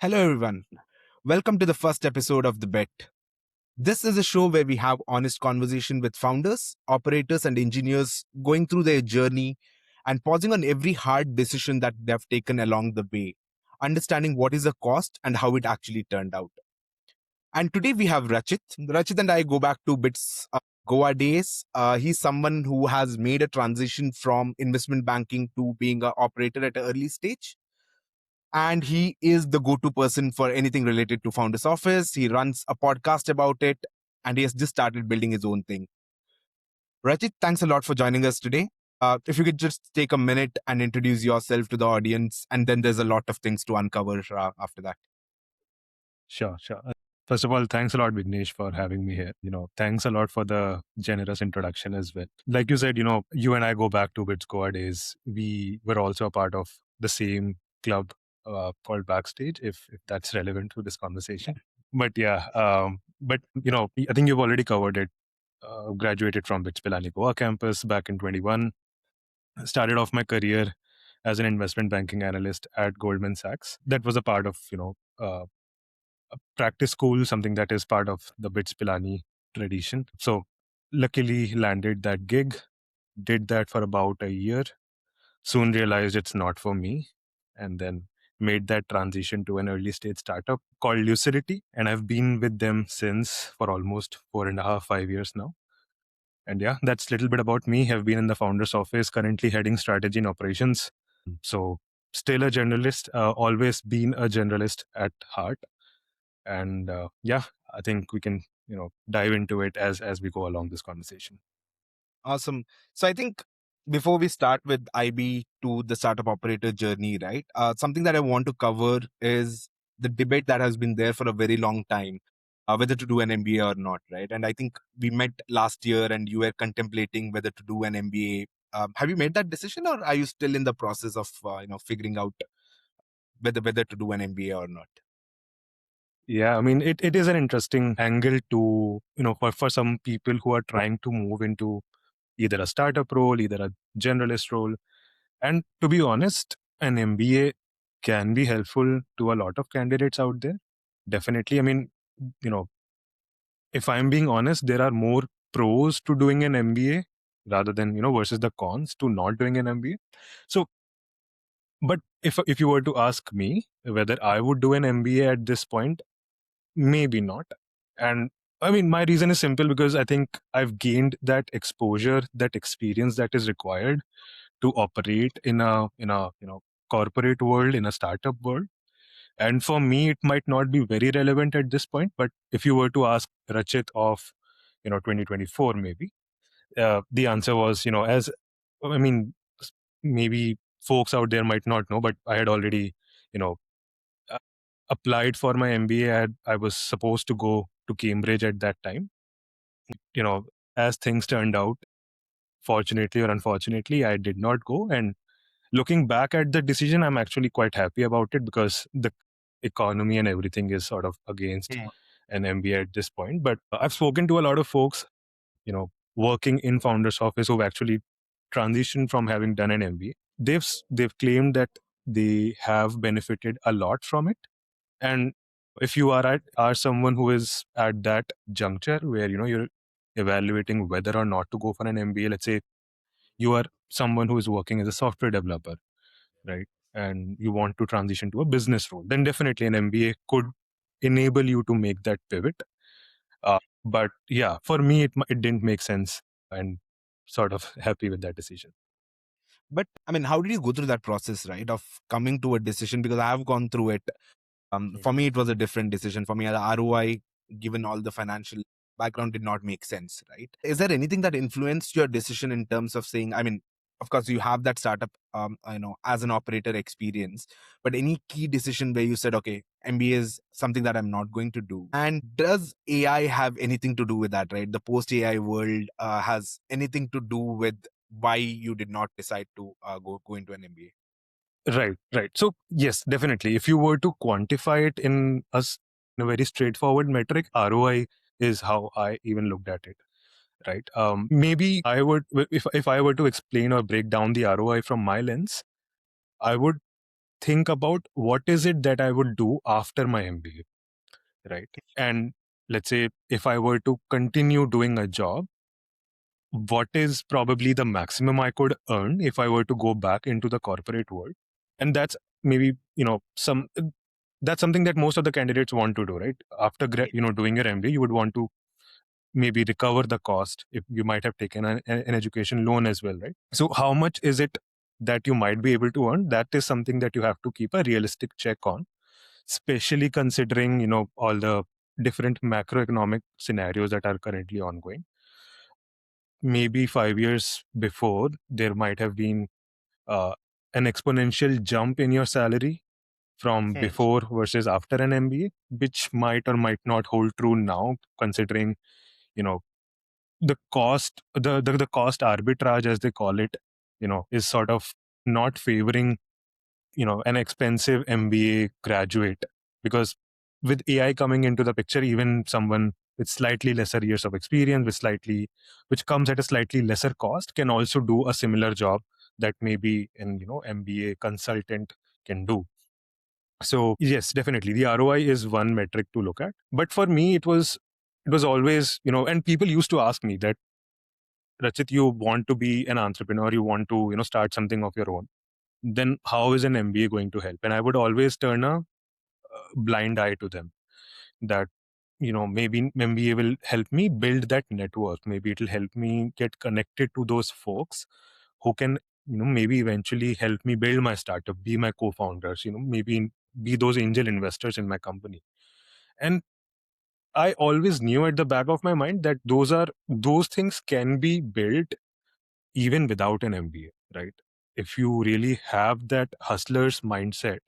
Hello, everyone. Welcome to the first episode of The Bet. This is a show where we have honest conversation with founders, operators, and engineers going through their journey and pausing on every hard decision that they've taken along the way, understanding what is the cost and how it actually turned out. And today we have Rachit. Rachit and I go back to Bit's Goa days. He's someone who has made a transition from investment banking to being an operator at an early stage, and he is the go-to person for anything related to founders office. He runs a podcast about it, and he has just started building his own thing. Rachit, thanks a lot for joining us today. If you could just take a minute and introduce yourself to the audience, and then there's a lot of things to uncover after that. Sure. First of all, thanks a lot, Vignesh, for having me here. Thanks a lot for the generous introduction as well. Like you said, you and I go back to Bitcoa days. We were also a part of the same club called Backstage, if that's relevant to this conversation. But yeah, I think you've already covered it. Graduated from BITS Pilani Goa campus back in 21. Started off my career as an investment banking analyst at Goldman Sachs. That was a part of, a practice school, something that is part of the BITS Pilani tradition. So luckily landed that gig, did that for about a year, soon realized it's not for me, and then made that transition to an early stage startup called Lucidity. And I've been with them since for almost 4.5, 5 years now. And yeah, that's a little bit about me. Have been in the founder's office, currently heading strategy and operations. So still a generalist, always been a generalist at heart. And yeah, I think we can dive into it as we go along this conversation. Awesome. So I think before we start with IB to the startup operator journey, right? Something that I want to cover is the debate that has been there for a very long time, whether to do an MBA or not, right? And I think we met last year, and you were contemplating whether to do an MBA. Have you made that decision, or are you still in the process of figuring out whether to do an MBA or not? Yeah, I mean, it is an interesting angle to, for some people who are trying to move into either a startup role, either a generalist role. And to be honest, an MBA can be helpful to a lot of candidates out there. Definitely. I mean, if I'm being honest, there are more pros to doing an MBA rather than, versus the cons to not doing an MBA. So, but if you were to ask me whether I would do an MBA at this point, maybe not. And I mean, my reason is simple because I think I've gained that exposure, that experience that is required to operate in a corporate world, in a startup world. And for me, it might not be very relevant at this point. But if you were to ask Rachit of 2024, maybe the answer was, as I mean, maybe folks out there might not know, but I had already you know applied for my MBA. I was supposed to go to Cambridge at that time. As things turned out, fortunately or unfortunately, I did not go. And looking back at the decision, I'm actually quite happy about it because the economy and everything is sort of against an MBA at this point. But I've spoken to a lot of folks, working in founders office who've actually transitioned from having done an MBA. They've claimed that they have benefited a lot from it. And if you are someone who is at that juncture where you're evaluating whether or not to go for an MBA, let's say you are someone who is working as a software developer, right? And you want to transition to a business role, then definitely an MBA could enable you to make that pivot. But yeah, for me, it didn't make sense, and sort of happy with that decision. But I mean, how did you go through that process, right, of coming to a decision? Because I have gone through it. For me, it was a different decision. For me, the ROI, given all the financial background, did not make sense, right? Is there anything that influenced your decision in terms of saying, I mean, of course, you have that startup, as an operator experience, but any key decision where you said, okay, MBA is something that I'm not going to do? And does AI have anything to do with that, right? The post AI world has anything to do with why you did not decide to go into an MBA? Right. So yes, definitely. If you were to quantify it in a very straightforward metric, ROI is how I even looked at it. Right. Maybe I would, if I were to explain or break down the ROI from my lens, I would think about what is it that I would do after my MBA, right? And let's say if I were to continue doing a job, what is probably the maximum I could earn if I were to go back into the corporate world? And that's maybe, that's something that most of the candidates want to do, right? After doing your MBA, you would want to maybe recover the cost if you might have taken an education loan as well, right? So how much is it that you might be able to earn? That is something that you have to keep a realistic check on, especially considering all the different macroeconomic scenarios that are currently ongoing. Maybe 5 years before, there might have been uh, an exponential jump in your salary from Hmm. before versus after an MBA, which might or might not hold true now, considering you know the cost, the cost arbitrage, as they call it, is sort of not favoring an expensive MBA graduate, because with AI coming into the picture, even someone with slightly lesser years of experience, which comes at a slightly lesser cost, can also do a similar job that maybe an MBA consultant can do. So yes, definitely the ROI is one metric to look at. But for me, it was always, and people used to ask me that, Rachit, you want to be an entrepreneur, you want to start something of your own, then how is an MBA going to help? And I would always turn a blind eye to them, that maybe MBA will help me build that network, maybe it'll help me get connected to those folks who can maybe eventually help me build my startup, be my co-founders, maybe be those angel investors in my company. And I always knew at the back of my mind that those things can be built even without an MBA, right? If you really have that hustler's mindset,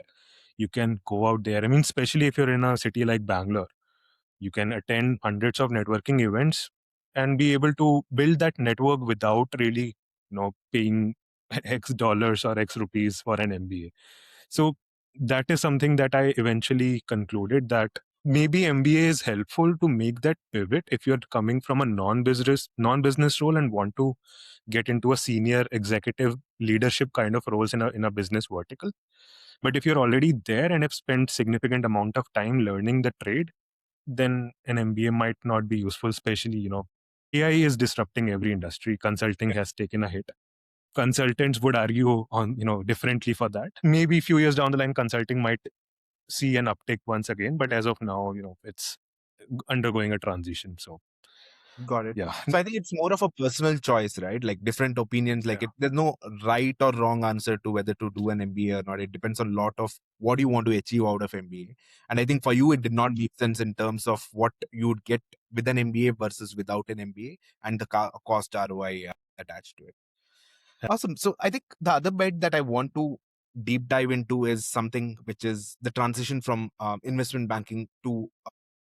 you can go out there. I mean, especially if you're in a city like Bangalore, you can attend hundreds of networking events and be able to build that network without really, paying X dollars or X rupees for an MBA. So that is something that I eventually concluded, that maybe MBA is helpful to make that pivot if you're coming from a non-business role and want to get into a senior executive leadership kind of roles in a business vertical. But if you're already there and have spent significant amount of time learning the trade, then an MBA might not be useful, especially, AI is disrupting every industry. Consulting has taken a hit. Consultants would argue on, differently for that. Maybe a few years down the line, consulting might see an uptick once again, but as of now, it's undergoing a transition. So Got it. yeah. So I think it's more of a personal choice, right? Like different opinions. Like Yeah. there's no right or wrong answer to whether to do an MBA or not. It depends on a lot of what you want to achieve out of MBA. And I think for you, it did not make sense in terms of what you would get with an MBA versus without an MBA and the cost ROI attached to it. Awesome. So I think the other bit that I want to deep dive into is something which is the transition from investment banking to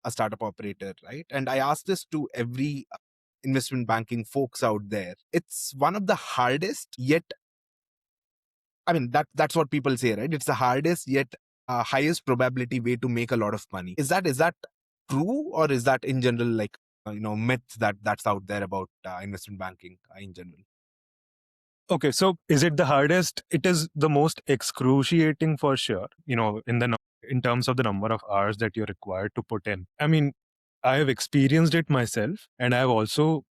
a startup operator, right? And I ask this to every investment banking folks out there. It's one of the hardest yet, I mean, that's what people say, right? It's the hardest yet highest probability way to make a lot of money. Is that true, or is that in general like myth that's out there about investment banking in general? Okay, so is it the hardest? It is the most excruciating for sure, in terms of the number of hours that you're required to put in. I mean, I have experienced it myself, and I've also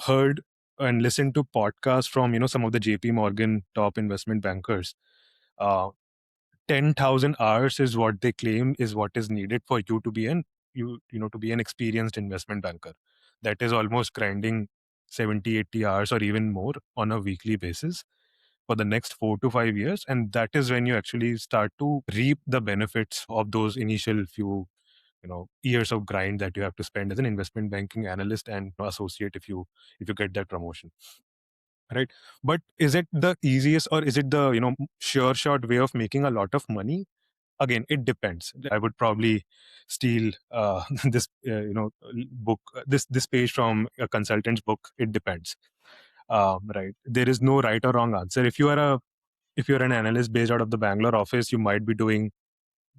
heard and listened to podcasts from, some of the JP Morgan top investment bankers. Uh, 10,000 hours is what they claim is what is needed for you to be to be an experienced investment banker. That is almost grinding 70, 80 hours or even more on a weekly basis for the next 4 to 5 years. And that is when you actually start to reap the benefits of those initial few, years of grind that you have to spend as an investment banking analyst and associate if you get that promotion. Right. But is it the easiest, or is it the, sure shot way of making a lot of money? Again, it depends. I would probably steal this book, this page from a consultant's book. It depends. Right. There is no right or wrong answer. If you're an analyst based out of the Bangalore office, you might be doing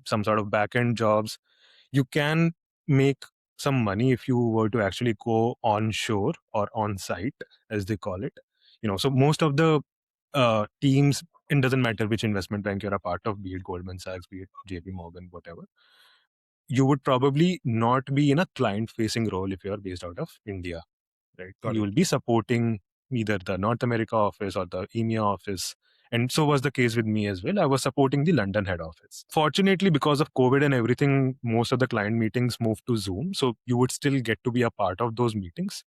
some sort of back end jobs. You can make some money if you were to actually go onshore or on site, as they call it. So most of the teams it doesn't matter which investment bank you're a part of, be it Goldman Sachs, be it JP Morgan, whatever, you would probably not be in a client facing role if you're based out of India, right? Got You it. will be supporting either the North America office or the EMEA office. And so was the case with me as well. I was supporting the London head office. Fortunately, because of COVID and everything, most of the client meetings moved to Zoom. So you would still get to be a part of those meetings,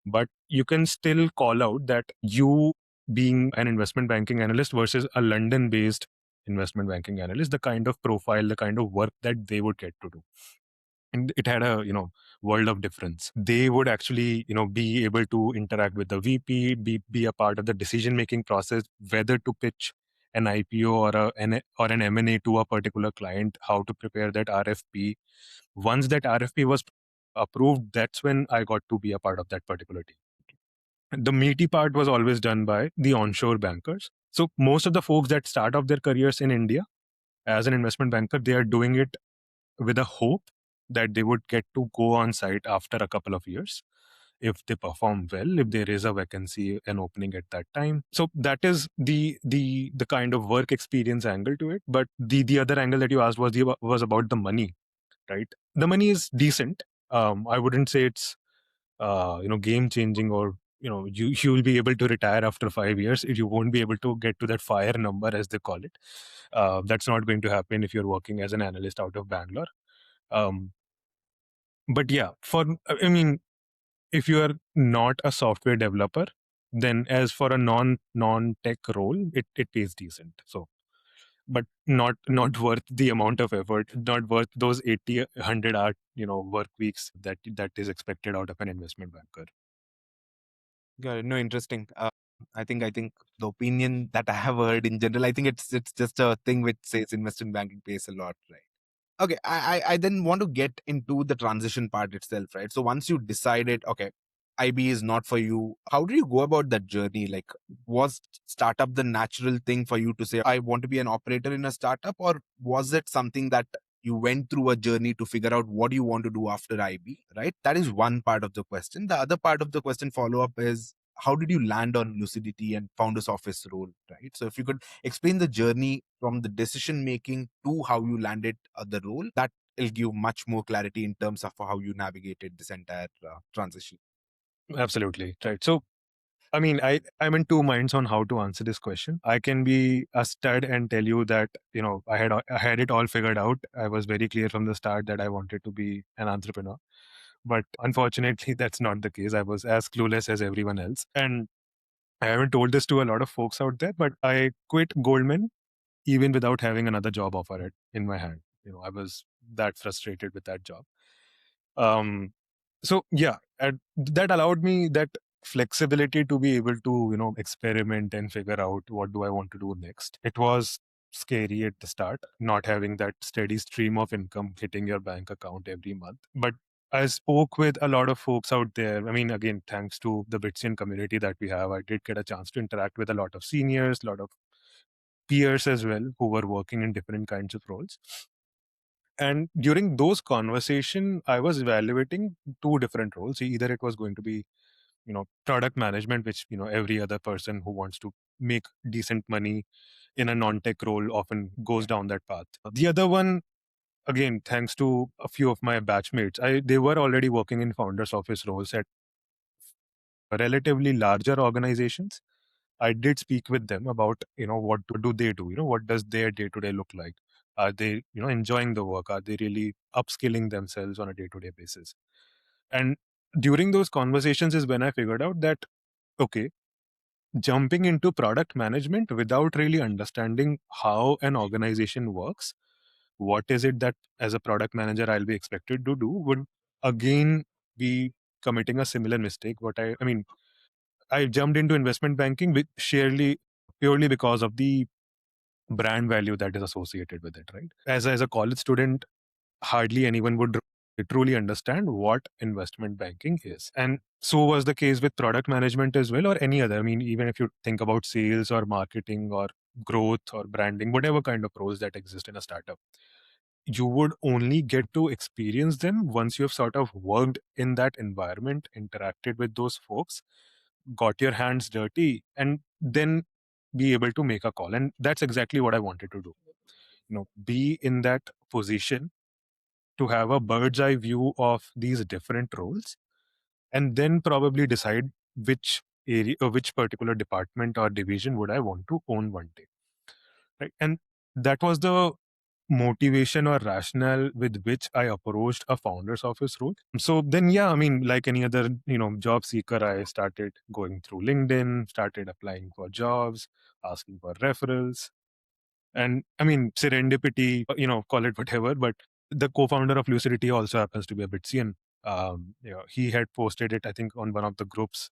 but you can still call out that you being an investment banking analyst versus a London based investment banking analyst, the kind of profile, the kind of work that they would get to do, and it had a world of difference. They would actually be able to interact with the VP, be a part of the decision making process, whether to pitch an IPO or an M&A to a particular client, how to prepare that RFP. Once that RFP was approved, that's when I got to be a part of that particular team. The meaty part was always done by the onshore bankers. So most of the folks that start off their careers in India as an investment banker, they are doing it with a hope that they would get to go on site after a couple of years if they perform well, if there is a vacancy, an opening at that time. So that is the kind of work experience angle to it. But the other angle that you asked was about the money, right? The money is decent. I wouldn't say it's game changing, or you will be able to retire after 5 years. You won't be able to get to that fire number, as they call it. That's not going to happen if you're working as an analyst out of Bangalore. um, but yeah, I mean, if you are not a software developer, then as for a non tech role, it pays decent. So, but not worth the amount of effort, not worth those 80 100 hour work weeks that is expected out of an investment banker. Got it. No, interesting. I think the opinion that I have heard in general, I think it's just a thing which says investment banking pays a lot, right? Okay, I then want to get into the transition part itself, right? So once you decided, okay, IB is not for you, how do you go about that journey? Like, was startup the natural thing for you to say, I want to be an operator in a startup, or was it something that you went through a journey to figure out what you want to do after IB, right? That is one part of the question. The other part of the question follow up is, how did you land on Lucidity and founders office role, right? So if you could explain the journey from the decision making to how you landed the role, that will give much more clarity in terms of how you navigated this entire transition. Absolutely right. So I mean, I'm in two minds on how to answer this question. I can be a stud and tell you that I had it all figured out. I was very clear from the start that I wanted to be an entrepreneur. But unfortunately, that's not the case. I was as clueless as everyone else. And I haven't told this to a lot of folks out there, but I quit Goldman even without having another job offer in my hand. I was that frustrated with that job. Um, so yeah, that allowed me that flexibility to be able to experiment and figure out what do I want to do next. It was scary at the start, not having that steady stream of income hitting your bank account every month, but I spoke with a lot of folks out there. I mean, again, thanks to the Britsian community that we have, I did get a chance to interact with a lot of seniors, a lot of peers as well, who were working in different kinds of roles. And during those conversation, I was evaluating two different roles. Either it was going to be product management, which every other person who wants to make decent money in a non-tech role often goes down that path. The other one, again, thanks to a few of my batchmates, they were already working in founders office roles at relatively larger organizations. I did speak with them about what do they do, what does their day to day look like. Are they enjoying the work? Are they really upskilling themselves on a day to day basis? And during those conversations is when I figured out that, okay, jumping into product management without really understanding how an organization works, what is it that as a product manager I'll be expected to do, would again be committing a similar mistake. I mean, I jumped into investment banking with sheerly purely because of the brand value that is associated with it, right? As a college student, hardly anyone would truly understand what investment banking is. And so was the case with product management as well, or any other. I mean, even if you think about sales or marketing or growth or branding, whatever kind of roles that exist in a startup, you would only get to experience them once you have sort of worked in that environment, interacted with those folks, got your hands dirty, and then be able to make a call. And that's exactly what I wanted to do. Be in that position to have a bird's eye view of these different roles, and then probably decide which area or which particular department or division would I want to own one day. Right. And that was the motivation or rationale with which I approached a founder's office role. So then, yeah, I mean, like any other, job seeker, I started going through LinkedIn, started applying for jobs, asking for referrals. And I mean, serendipity, call it whatever, but the co-founder of Lucidity also happens to be a Bitsian. He had posted it, I think, on one of the groups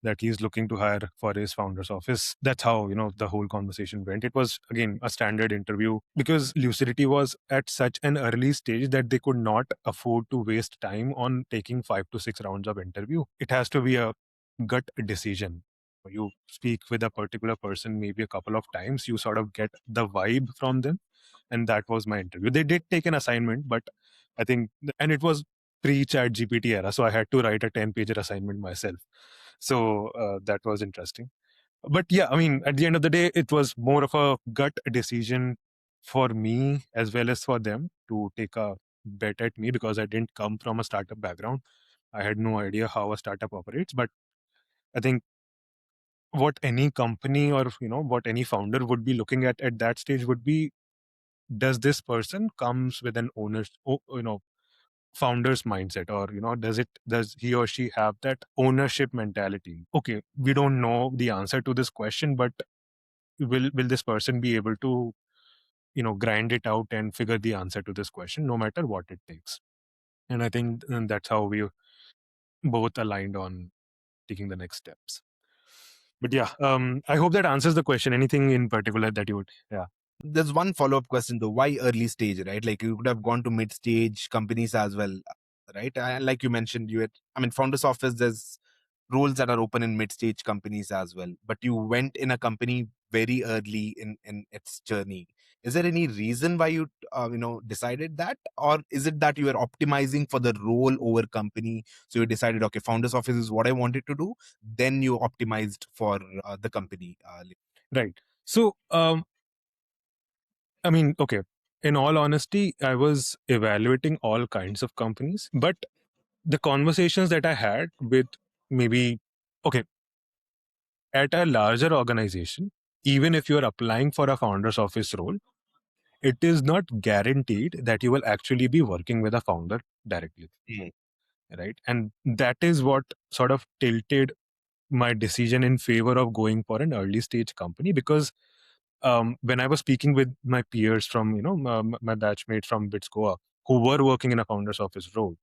that he's looking to hire for his founder's office. That's how, the whole conversation went. It was, again, a standard interview because Lucidity was at such an early stage that they could not afford to waste time on taking 5 to 6 rounds of interview. It has to be a gut decision. You speak with a particular person maybe a couple of times, you sort of get the vibe from them. And that was my interview. They did take an assignment, but I think, and it was pre-chat GPT era, so I had to write a 10-pager assignment myself. So that was interesting. But yeah, I mean, at the end of the day, it was more of a gut decision for me as well as for them to take a bet at me, because I didn't come from a startup background. I had no idea how a startup operates. But I think what any company or what any founder would be looking at that stage would be, does this person comes with an owner's founder's mindset, or does he or she have that ownership mentality? Okay, we don't know the answer to this question, but will this person be able to grind it out and figure the answer to this question no matter what it takes? And I think that's how we both aligned on taking the next steps. But yeah, I hope that answers the question. Anything in particular that you would? Yeah. There's one follow-up question though. Why early stage, right? Like you could have gone to mid-stage companies as well, right? And like you mentioned, I mean, founders office, there's roles that are open in mid-stage companies as well. But you went in a company very early in its journey. Is there any reason why you decided that, or is it that you were optimizing for the role over company? So you decided, okay, founders office is what I wanted to do. Then you optimized for the company. Right. So I mean, okay. In all honesty, I was evaluating all kinds of companies, but the conversations that I had with, maybe, okay, at a larger organization, even if you're applying for a founder's office role, it is not guaranteed that you will actually be working with a founder directly. Mm. Right. And that is what sort of tilted my decision in favor of going for an early stage company, because when I was speaking with my peers from, my batchmates from Bitscoa who were working in a founder's office role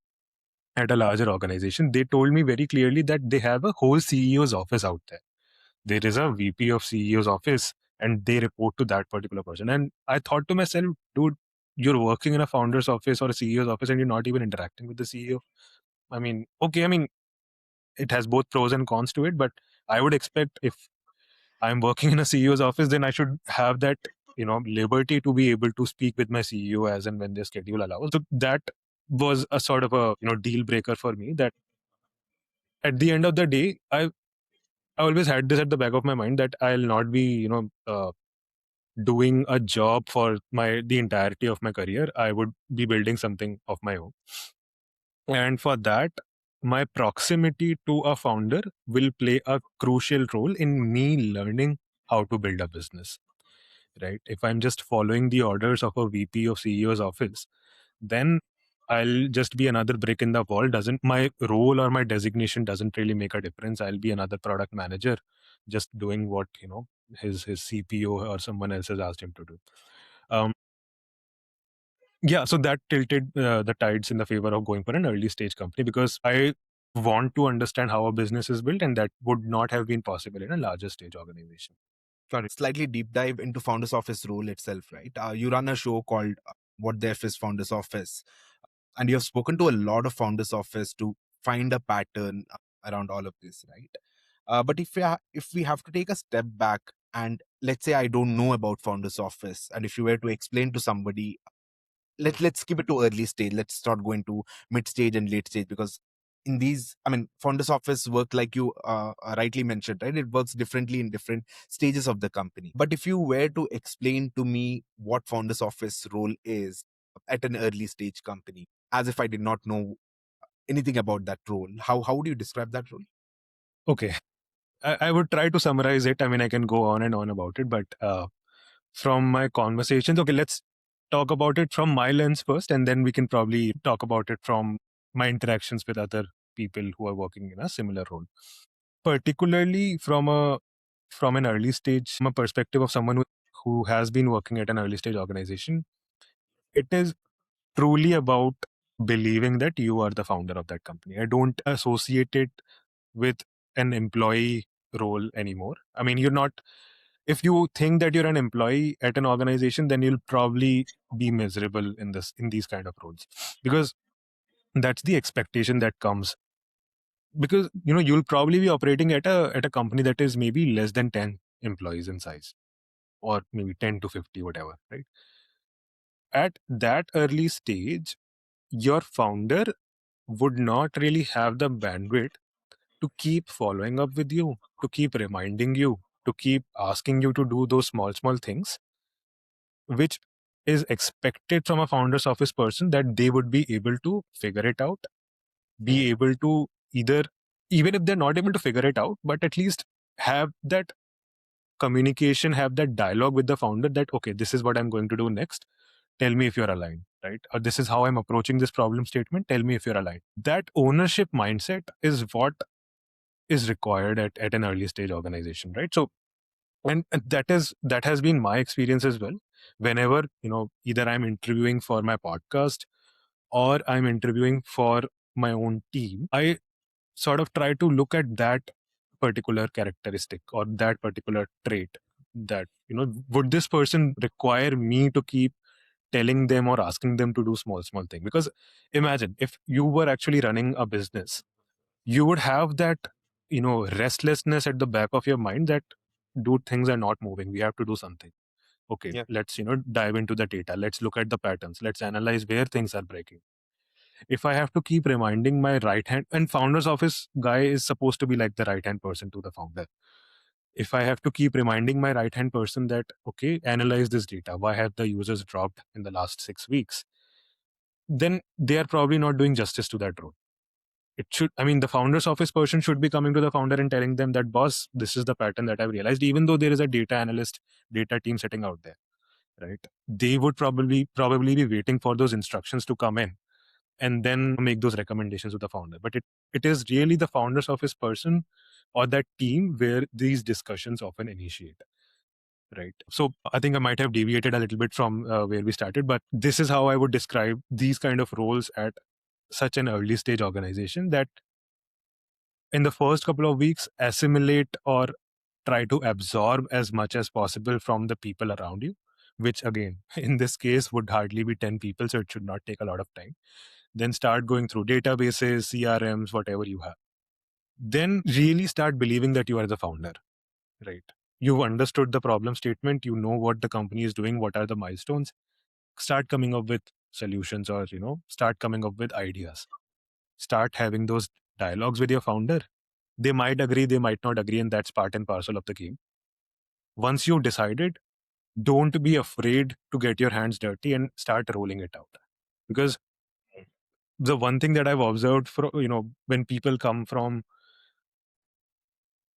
at a larger organization, they told me very clearly that they have a whole CEO's office out there. There is a VP of CEO's office and they report to that particular person. And I thought to myself, dude, you're working in a founder's office or a CEO's office and you're not even interacting with the CEO. I mean, okay, I mean, it has both pros and cons to it, but I would expect if I'm working in a CEO's office, then I should have that, liberty to be able to speak with my CEO as and when their schedule allows. So that was a sort of a, deal breaker for me, that at the end of the day, I always had this at the back of my mind that I'll not be, doing a job for the entirety of my career. I would be building something of my own. And for that, my proximity to a founder will play a crucial role in me learning how to build a business. Right? If I'm just following the orders of a VP of CEO's office, then I'll just be another brick in the wall. Doesn't My role or my designation doesn't really make a difference. I'll be another product manager, just doing what his CPO or someone else has asked him to do. Um, yeah, so that tilted the tides in the favor of going for an early stage company, because I want to understand how a business is built, and that would not have been possible in a larger stage organization. Got it. Slightly deep dive into founders office role itself, right? You run a show called What the F is Founders Office, and you have spoken to a lot of founders office to find a pattern around all of this, right? But if we have to take a step back, and let's say I don't know about founders office, and if you were to explain to somebody, let's keep it to early stage. Let's start going to mid stage and late stage, because in these, I mean, founders office work, like you rightly mentioned, right? It works differently in different stages of the company. But if you were to explain to me what founders office role is at an early stage company, as if I did not know anything about that role, how would you describe that role? Okay. I would try to summarize it. I mean, I can go on and on about it, but from my conversations, okay, let's talk about it from my lens first, and then we can probably talk about it from my interactions with other people who are working in a similar role. Particularly from an early stage, from a perspective of someone who has been working at an early stage organization, it is truly about believing that you are the founder of that company. I don't associate it with an employee role anymore. I mean, you're not, if you think that you're an employee at an organization, then you'll probably be miserable in these kind of roles, because that's the expectation that comes, because you'll probably be operating at a company that is maybe less than 10 employees in size, or maybe 10 to 50, whatever, right? At that early stage, your founder would not really have the bandwidth to keep following up with you, to keep reminding you, to keep asking you to do those small things, which is expected from a founder's office person, that they would be able to figure it out, be able to either, even if they're not able to figure it out, but at least have that communication, have that dialogue with the founder that, okay, this is what I'm going to do next. Tell me if you're aligned, right? Or this is how I'm approaching this problem statement. Tell me if you're aligned. That ownership mindset is what is required at an early stage organization, right? So, and that has been my experience as well. Whenever, either I'm interviewing for my podcast or I'm interviewing for my own team, I sort of try to look at that particular characteristic or that particular trait, that would this person require me to keep telling them or asking them to do small thing. Because imagine if you were actually running a business, you would have that restlessness at the back of your mind that, dude, things are not moving, we have to do something. Okay, Yeah. let's dive into the data, let's look at the patterns, let's analyze where things are breaking. If I have to keep reminding my right hand, and founder's office guy is supposed to be like the right hand person to the founder, if I have to keep reminding my right hand person that, okay, analyze this data, why have the users dropped in the last 6 weeks, then they are probably not doing justice to that role. It should, I mean, the founder's office person should be coming to the founder and telling them that, boss, this is the pattern that I've realized, even though there is a data analyst, data team sitting out there, right? They would probably be waiting for those instructions to come in and then make those recommendations to the founder. But it is really the founder's office person or that team where these discussions often initiate, right? So I think I might have deviated a little bit from where we started, but this is how I would describe these kind of roles at such an early stage organization, that in the first couple of weeks, assimilate or try to absorb as much as possible from the people around you, which again, in this case, would hardly be 10 people, so it should not take a lot of time. Then start going through databases, CRMs, whatever you have. Then really start believing that you are the founder, right? You've understood the problem statement, you know what the company is doing, what are the milestones. Start coming up with solutions, or start coming up with ideas. Start having those dialogues with your founder. They might agree, they might not agree, and that's part and parcel of the game. Once you've decided, don't be afraid to get your hands dirty and start rolling it out. Because the one thing that I've observed, for when people come from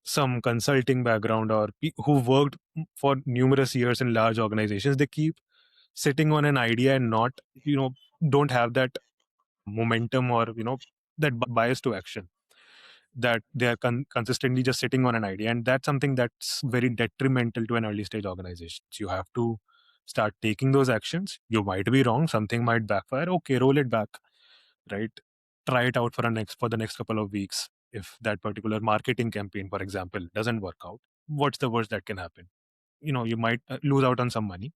some consulting background, or who worked for numerous years in large organizations, they keep sitting on an idea and not, don't have that momentum, or that bias to action, that they are consistently just sitting on an idea, and that's something that's very detrimental to an early stage organization. So you have to start taking those actions. You might be wrong, something might backfire, okay, roll it back, right? Try it out for the next couple of weeks. If that particular marketing campaign, for example, doesn't work out, what's the worst that can happen? You might lose out on some money.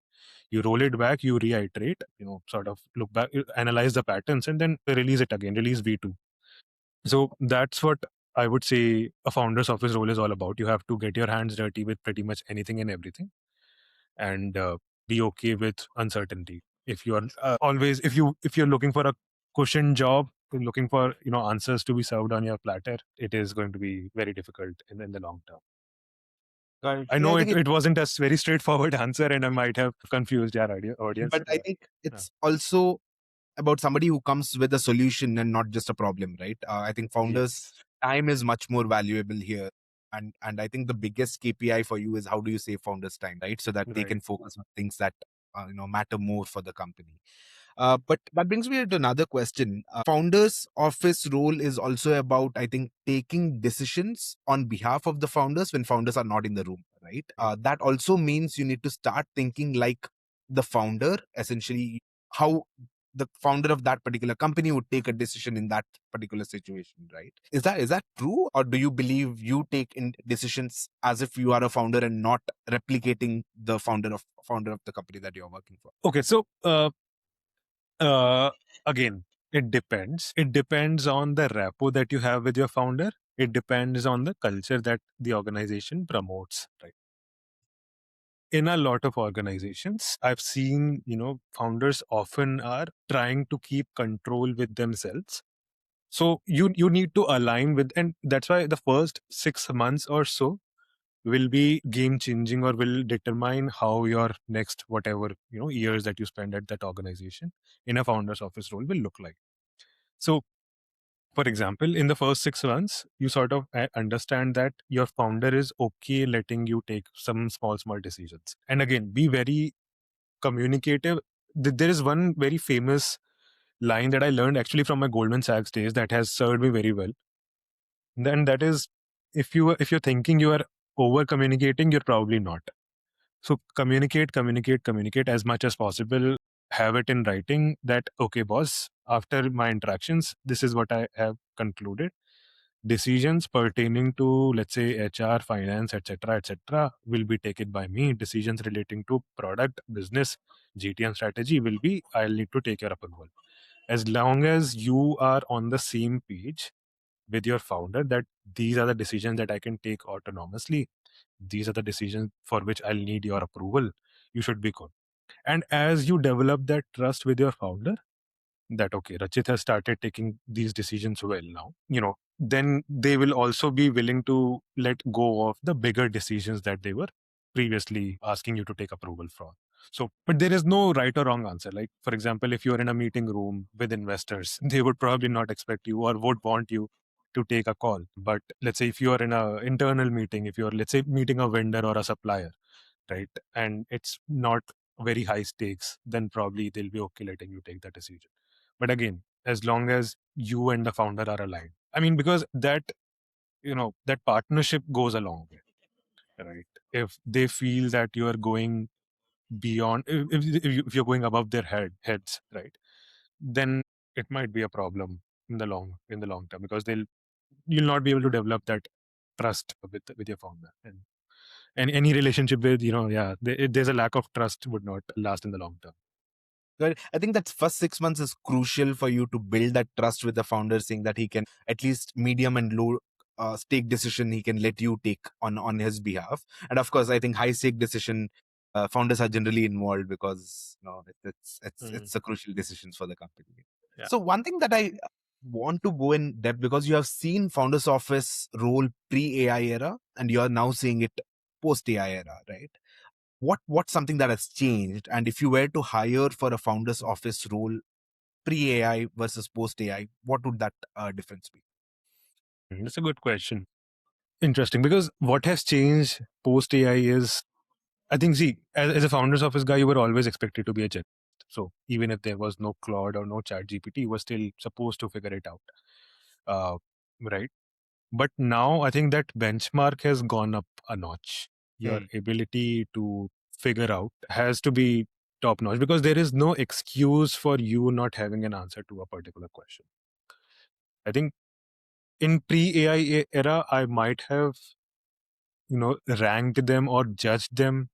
You roll it back, you reiterate, sort of look back, analyze the patterns, and then release it again, release V2. So that's what I would say a founder's office role is all about. You have to get your hands dirty with pretty much anything and everything, and be okay with uncertainty. If you are always, if you're looking for a cushion job, looking for answers to be served on your platter, it is going to be very difficult in the long term. Correct. I Yeah, know I it, think it wasn't a very straightforward answer, and I might have confused our audience. but I think Yeah. it's also about somebody who comes with a solution and not just a problem, right? I think founders' Yes. time is much more valuable here. And I think the biggest KPI for you is how do you save founders' time, right? So that they Right. can focus on things that matter more for the company. But that brings me to another question. Founders' office role is also about, I think, taking decisions on behalf of the founders when founders are not in the room, right? That also means you need to start thinking like the founder, essentially, how the founder of that particular company would take a decision in that particular situation, right? Is that true, or do you believe you take in decisions as if you are a founder and not replicating the founder of the company that you're working for? Okay. So uh, again, it depends. It depends on the rapport that you have with your founder. It depends on the culture that the organization promotes. Right. In a lot of organizations, I've seen founders often are trying to keep control with themselves. So you need to align with, and that's why the first 6 months or so will be game changing, or will determine how your next whatever years that you spend at that organization in a founder's office role will look like. So for example, in the first 6 months, you sort of understand that your founder is okay letting you take some small decisions, and again, be very communicative. There is one very famous line that I learned actually from my Goldman Sachs days that has served me very well. Then that is, if you're thinking you are over communicating, you're probably not. So communicate as much as possible. Have it in writing that, okay, boss, after my interactions, this is what I have concluded. Decisions pertaining to, let's say, HR, finance, etc., will be taken by me. Decisions relating to product, business, GTM strategy will be, I'll need to take your approval. As long as you are on the same page with your founder that these are the decisions that I can take autonomously, these are the decisions for which I'll need your approval, you should be good. And as you develop that trust with your founder, that okay, Rachit has started taking these decisions well now, then they will also be willing to let go of the bigger decisions that they were previously asking you to take approval from. So, but there is no right or wrong answer. Like, for example, if you're in a meeting room with investors, they would probably not expect you or would want you to take a call. But let's say if you are in a internal meeting, if you're, let's say, meeting a vendor or a supplier, right, and it's not very high stakes, then probably they'll be okay letting you take that decision. But again, as long as you and the founder are aligned, I mean, because that partnership goes a long way, right? If they feel that you are going beyond, if you're going above their heads, right, then it might be a problem in the long term, because you'll not be able to develop that trust with your founder. And any relationship with, yeah, there's a lack of trust would not last in the long term. Right. I think that first 6 months is crucial for you to build that trust with the founder, saying that he can at least medium and low stake decision he can let you take on his behalf. And of course, I think high stake decision founders are generally involved because Mm, it's a crucial decisions for the company. yeah. So one thing that I want to go in depth, because you have seen founders office role pre AI era and you are now seeing it post AI era, right? What's something that has changed, and if you were to hire for a founder's office role pre AI versus post AI, what would that difference be? That's a good question. Interesting, because what has changed post AI is, I think, see, as a founder's office guy, you were always expected to be a generalist. So even if there was no Claude or no Chat GPT, you were still supposed to figure it out. Uh, right. But now I think that benchmark has gone up a notch. Your Hmm. ability to figure out has to be top notch, because there is no excuse for you not having an answer to a particular question. I think in pre AI era, I might have, ranked them or judged them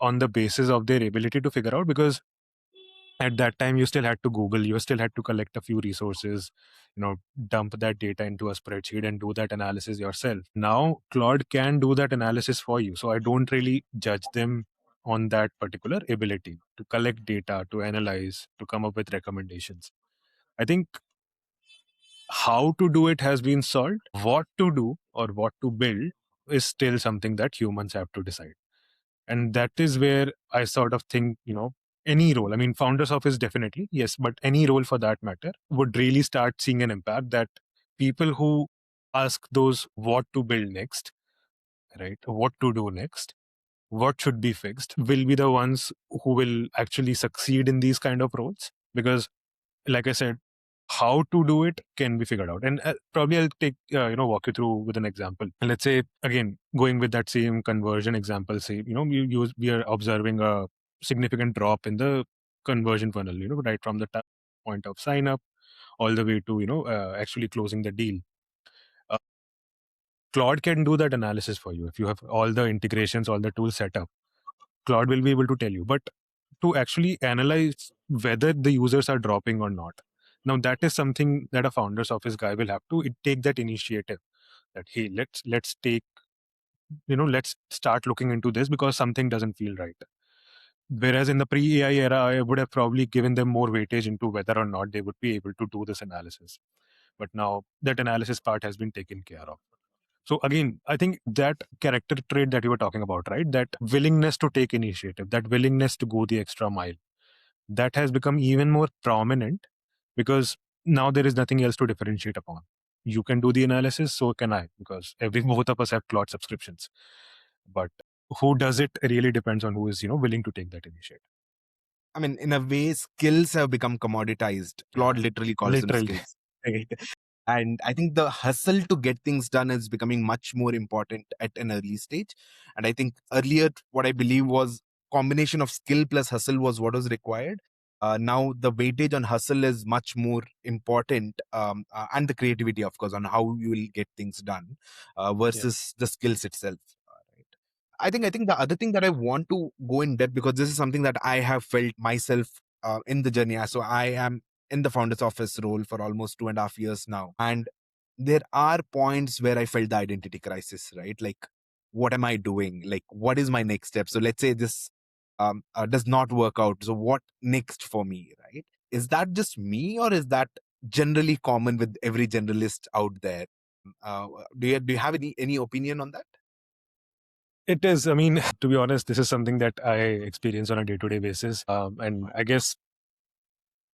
on the basis of their ability to figure out, because at that time you still had to Google, you still had to collect a few resources, dump that data into a spreadsheet and do that analysis yourself. Now Claude can do that analysis for you, so I don't really judge them on that particular ability to collect data, to analyze, to come up with recommendations. I think How to do it has been solved. What to do or what to build is still something that humans have to decide. And that is where I sort of think, any role, I mean, founders office definitely, yes, but any role for that matter would really start seeing an impact that people who ask those what to build next, right? What to do next, what should be fixed, will be the ones who will actually succeed in these kind of roles. Because, like I said, how to do it can be figured out. And probably I'll take, walk you through with an example. And let's say, again, going with that same conversion example, say, we are observing a significant drop in the conversion funnel, right from the point of sign up all the way to, actually closing the deal. Uh, Claude can do that analysis for you. If you have all the integrations, all the tools set up, Claude will be able to tell you. But to actually analyze whether the users are dropping or not, now that is something that a founder's office guy will have to take that initiative. That, hey, let's take, let's start looking into this because something doesn't feel right. Whereas in the pre-AI era, I would have probably given them more weightage into whether or not they would be able to do this analysis. But now that analysis part has been taken care of. So again, I think that character trait that you were talking about, right? That willingness to take initiative, that willingness to go the extra mile, that has become even more prominent because now there is nothing else to differentiate upon. You can do the analysis, so can I, because both of us have cloud subscriptions. But who does it really depends on who is, willing to take that initiative. I mean, in a way, skills have become commoditized. Claude Yeah, literally calls them literally. skills. Right? And I think the hustle to get things done is becoming much more important at an early stage. And I think earlier, what I believe was combination of skill plus hustle was what was required. Now the weightage on hustle is much more important, and the creativity, of course, on how you will get things done Yeah. versus the skills itself. Right. I think the other thing that I want to go in depth, because this is something that I have felt myself in the journey. So I am in the founder's office role for almost 2.5 years now, and there are points where I felt the identity crisis. Right, like what am I doing? Like what is my next step? So let's say this does not work out. So what next for me? Right? Is that just me, or is that generally common with every generalist out there? Do you have any opinion on that? It is. I mean, to be honest, this is something that I experience on a day-to-day basis. And I guess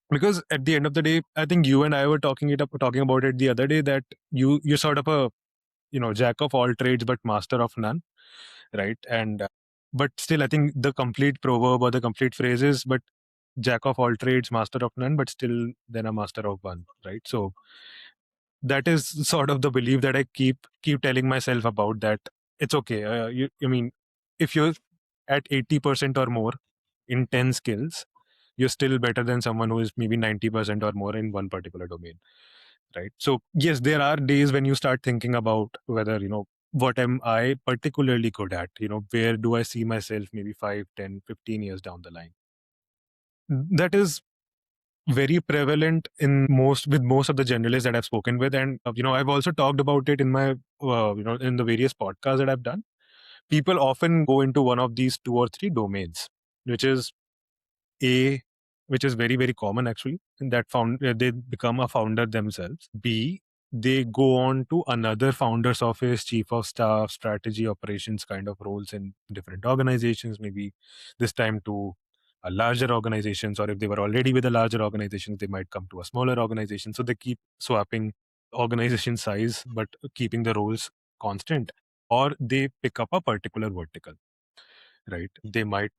because at the end of the day, I think you and I were talking about it the other day that you're sort of a jack of all trades but master of none, right? And but still, I think the complete proverb or the complete phrase is, but jack of all trades, master of none, but still then a master of one, right? So that is sort of the belief that I keep telling myself about that. It's okay. I mean, if you're at 80% or more in 10 skills, you're still better than someone who is maybe 90% or more in one particular domain, right? So yes, there are days when you start thinking about whether, what am I particularly good at? Where do I see myself maybe 5, 10, 15 years down the line? That is very prevalent in most of the generalists that I've spoken with. And I've also talked about it in my in the various podcasts that I've done. People often go into one of these two or three domains, which is A, which is very, very common actually, in that they become a founder themselves. B, they go on to another founder's office, chief of staff, strategy, operations kind of roles in different organizations, maybe this time to a larger organizations, or if they were already with a larger organization, they might come to a smaller organization. So they keep swapping organization size, but keeping the roles constant. Or they pick up a particular vertical, right? They might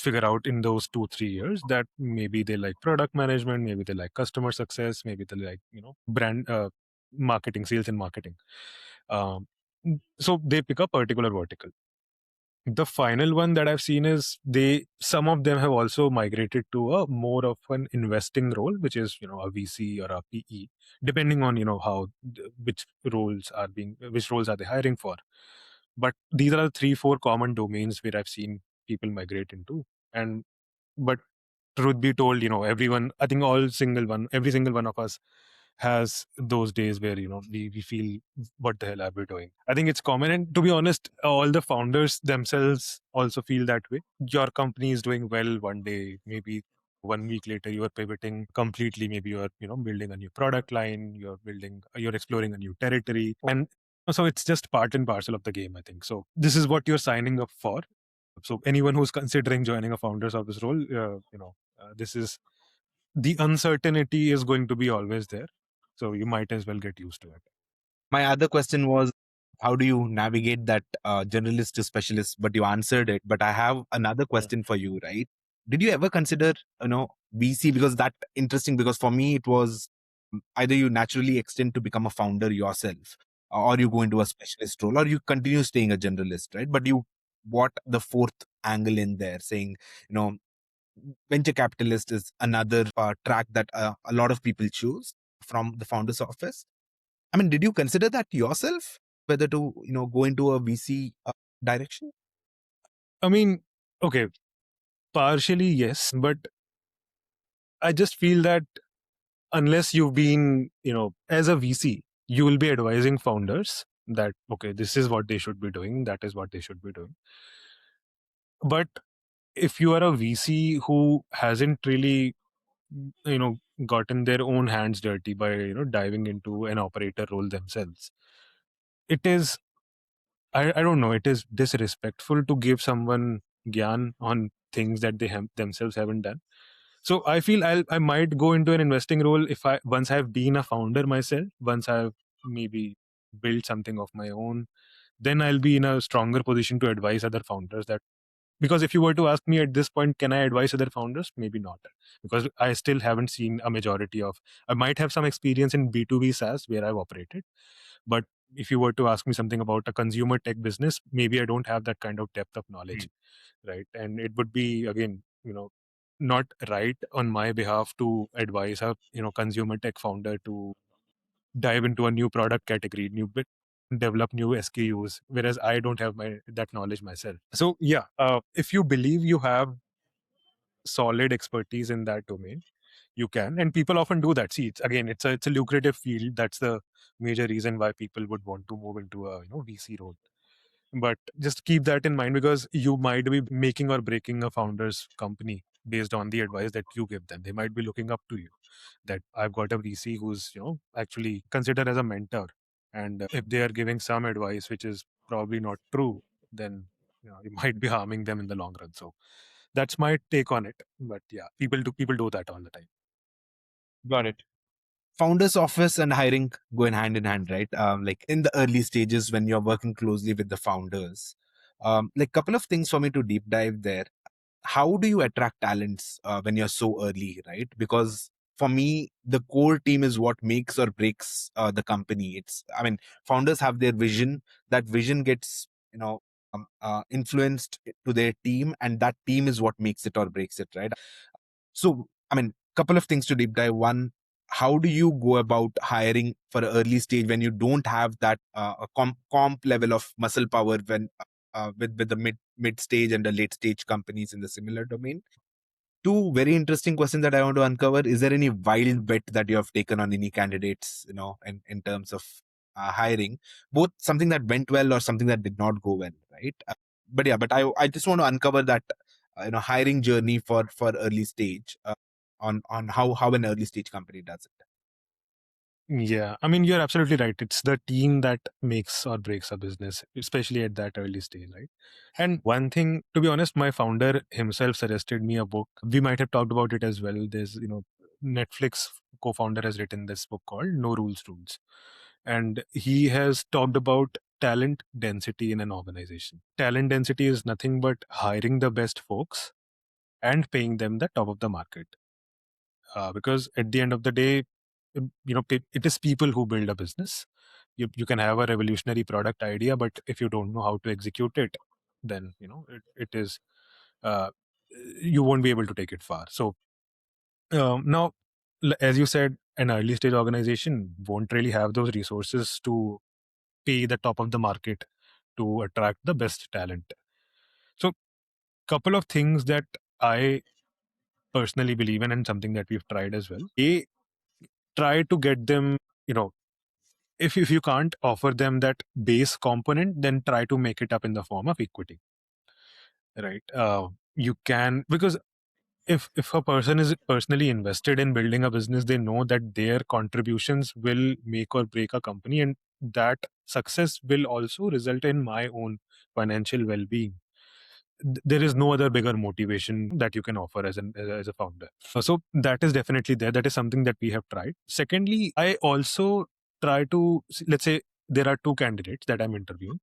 figure out in those 2 3 years that maybe they like product management, maybe they like customer success, maybe they like brand marketing, sales and marketing. So they pick a particular vertical. The final one that I've seen is some of them have also migrated to a more of an investing role, which is a VC or a PE, depending on how which roles are they hiring for. But these are the 3 4 common domains where I've seen people migrate into. And but truth be told, everyone, I think every single one of us has those days where we feel, what the hell are we doing? I think it's common, and to be honest, all the founders themselves also feel that way. Your company is doing well one day, maybe 1 week later you are pivoting completely. Maybe you are building a new product line, you're exploring a new territory, and so it's just part and parcel of the game, I think. So this is what you're signing up for. So anyone who's considering joining a founder's office role, this is the uncertainty is going to be always there, so you might as well get used to it. My other question was, how do you navigate that generalist to specialist? But you answered it. But I have another question for you, right? Did you ever consider, VC? Because that interesting. Because for me, it was either you naturally extend to become a founder yourself, or you go into a specialist role, or you continue staying a generalist, right? But you bought the fourth angle in there, saying, you know, venture capitalist is another track that a lot of people choose from the founder's office. I mean, did you consider that yourself, whether to go into a VC direction? I mean, okay, partially yes, but I just feel that unless you've been, as a VC, you will be advising founders that, okay, this is what they should be doing, that is what they should be doing. But if you are a VC who hasn't really, gotten their own hands dirty by, diving into an operator role themselves, it is, I don't know, it is disrespectful to give someone gyan on things that they have themselves haven't done. So I feel I might go into an investing role if I once I've been a founder myself, once I've maybe built something of my own, then I'll be in a stronger position to advise other founders. That because if you were to ask me at this point, can I advise other founders? Maybe not, because I still haven't seen a majority of. I might have some experience in B2B SaaS where I've operated, but if you were to ask me something about a consumer tech business, maybe I don't have that kind of depth of knowledge, right? And it would be, again, not right on my behalf to advise a consumer tech founder to dive into a new product category, develop new SKUs, whereas I don't have that knowledge myself. So yeah, if you believe you have solid expertise in that domain, you can, and people often do that. See, it's a lucrative field. That's the major reason why people would want to move into a VC role. But just keep that in mind, because you might be making or breaking a founder's company based on the advice that you give them. They might be looking up to you, that I've got a VC who's actually considered as a mentor, and if they are giving some advice which is probably not true, then you might be harming them in the long run. So that's my take on it. But yeah, people do that all the time. Got it. Founder's office and hiring go in hand, right? Like in the early stages when you're working closely with the founders. Like couple of things for me to deep dive there. How do you attract talents when you're so early, right? Because for me, the core team is what makes or breaks the company. I mean, founders have their vision. That vision gets, influenced to their team, and that team is what makes it or breaks it, right? So, I mean, couple of things to deep dive. One, how do you go about hiring for an early stage when you don't have that comp level of muscle power when with the mid stage and the late stage companies in the similar domain? Two very interesting questions that I want to uncover. Is there any wild bet that you have taken on any candidates, in terms of hiring, both something that went well or something that did not go well, right? But yeah, but I just want to uncover that, hiring journey for early stage, on how an early stage company does it. Yeah, I mean, you're absolutely right. It's the team that makes or breaks a business, especially at that early stage, right? And one thing, to be honest, my founder himself suggested me a book. We might have talked about it as well. There's, Netflix co-founder has written this book called No Rules Rules. And he has talked about talent density in an organization. Talent density is nothing but hiring the best folks and paying them the top of the market. Because at the end of the day, it is people who build a business. You can have a revolutionary product idea, but if you don't know how to execute it, then it is uh, you won't be able to take it far. So now, as you said, an early stage organization won't really have those resources to pay the top of the market to attract the best talent. So couple of things that I personally believe in, and something that we've tried as well. A, try to get them, if you can't offer them that base component, then try to make it up in the form of equity, right? You can, because if a person is personally invested in building a business, they know that their contributions will make or break a company, and that success will also result in my own financial well-being. There is no other bigger motivation that you can offer as a founder. So that is definitely there. That is something that we have tried. Secondly, I also try to, let's say there are two candidates that I'm interviewing.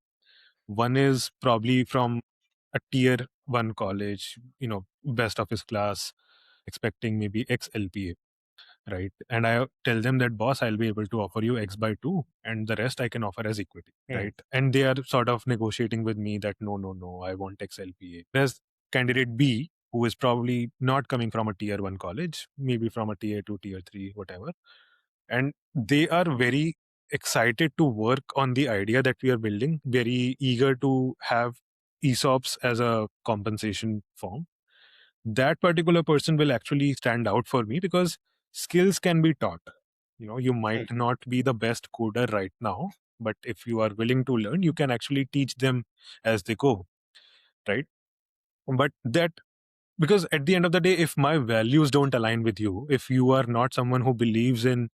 One is probably from a tier one college, best of his class, expecting maybe X LPA, right? And I tell them that, boss, I'll be able to offer you X by 2, and the rest I can offer as equity, right? And they are sort of negotiating with me that no, no, no, I want X LPA. There's candidate B, who is probably not coming from a tier one college, maybe from a tier two, tier three, whatever. And they are very excited to work on the idea that we are building, very eager to have ESOPs as a compensation form. That particular person will actually stand out for me because skills can be taught. You might not be the best coder right now, but if you are willing to learn, you can actually teach them as they go, right? But that, because at the end of the day, if my values don't align with you, if you are not someone who believes in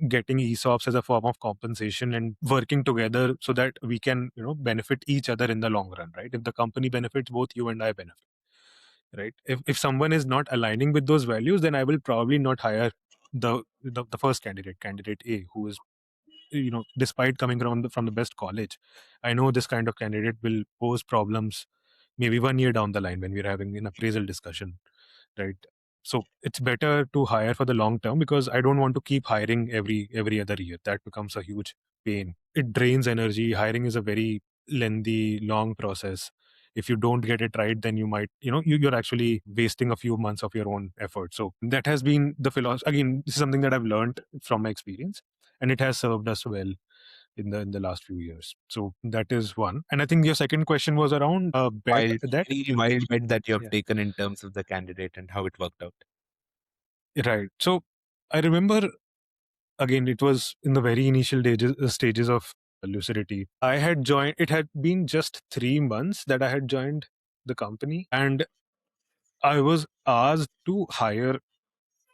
getting ESOPs as a form of compensation and working together so that we can benefit each other in the long run, right? If the company benefits, both you and I benefit, right? If someone is not aligning with those values, then I will probably not hire the first candidate A, who is, despite coming from the best college. I know this kind of candidate will pose problems maybe 1 year down the line when we're having an appraisal discussion, right? So it's better to hire for the long term, because I don't want to keep hiring every other year. That becomes a huge pain. It drains energy. Hiring is a very lengthy, long process. If you don't get it right, then you might, you're actually wasting a few months of your own effort. So that has been the philosophy. Again, this is something that I've learned from my experience, and it has served us well in the last few years. So that is one. And I think your second question was around a bet Wild, that, very wild bet that you have yeah, taken in terms of the candidate and how it worked out. right. So I remember, again, it was in the very initial stages of Lucidity. I had joined, it had been just 3 months that I had joined the company, and I was asked to hire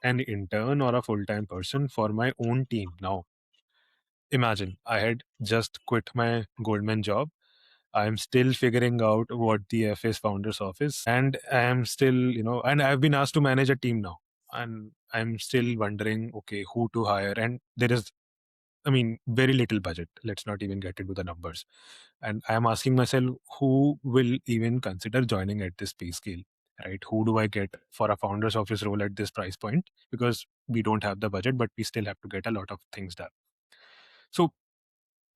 an intern or a full time person for my own team. Now, imagine, I had just quit my Goldman job. I'm still figuring out what the FS founder's office, and I'm still, and I've been asked to manage a team now. And I'm still wondering, okay, who to hire. And there is, very little budget. Let's not even get into the numbers. And I'm asking myself, who will even consider joining at this pay scale, right? Who do I get for a founder's office role at this price point? Because we don't have the budget, but we still have to get a lot of things done. So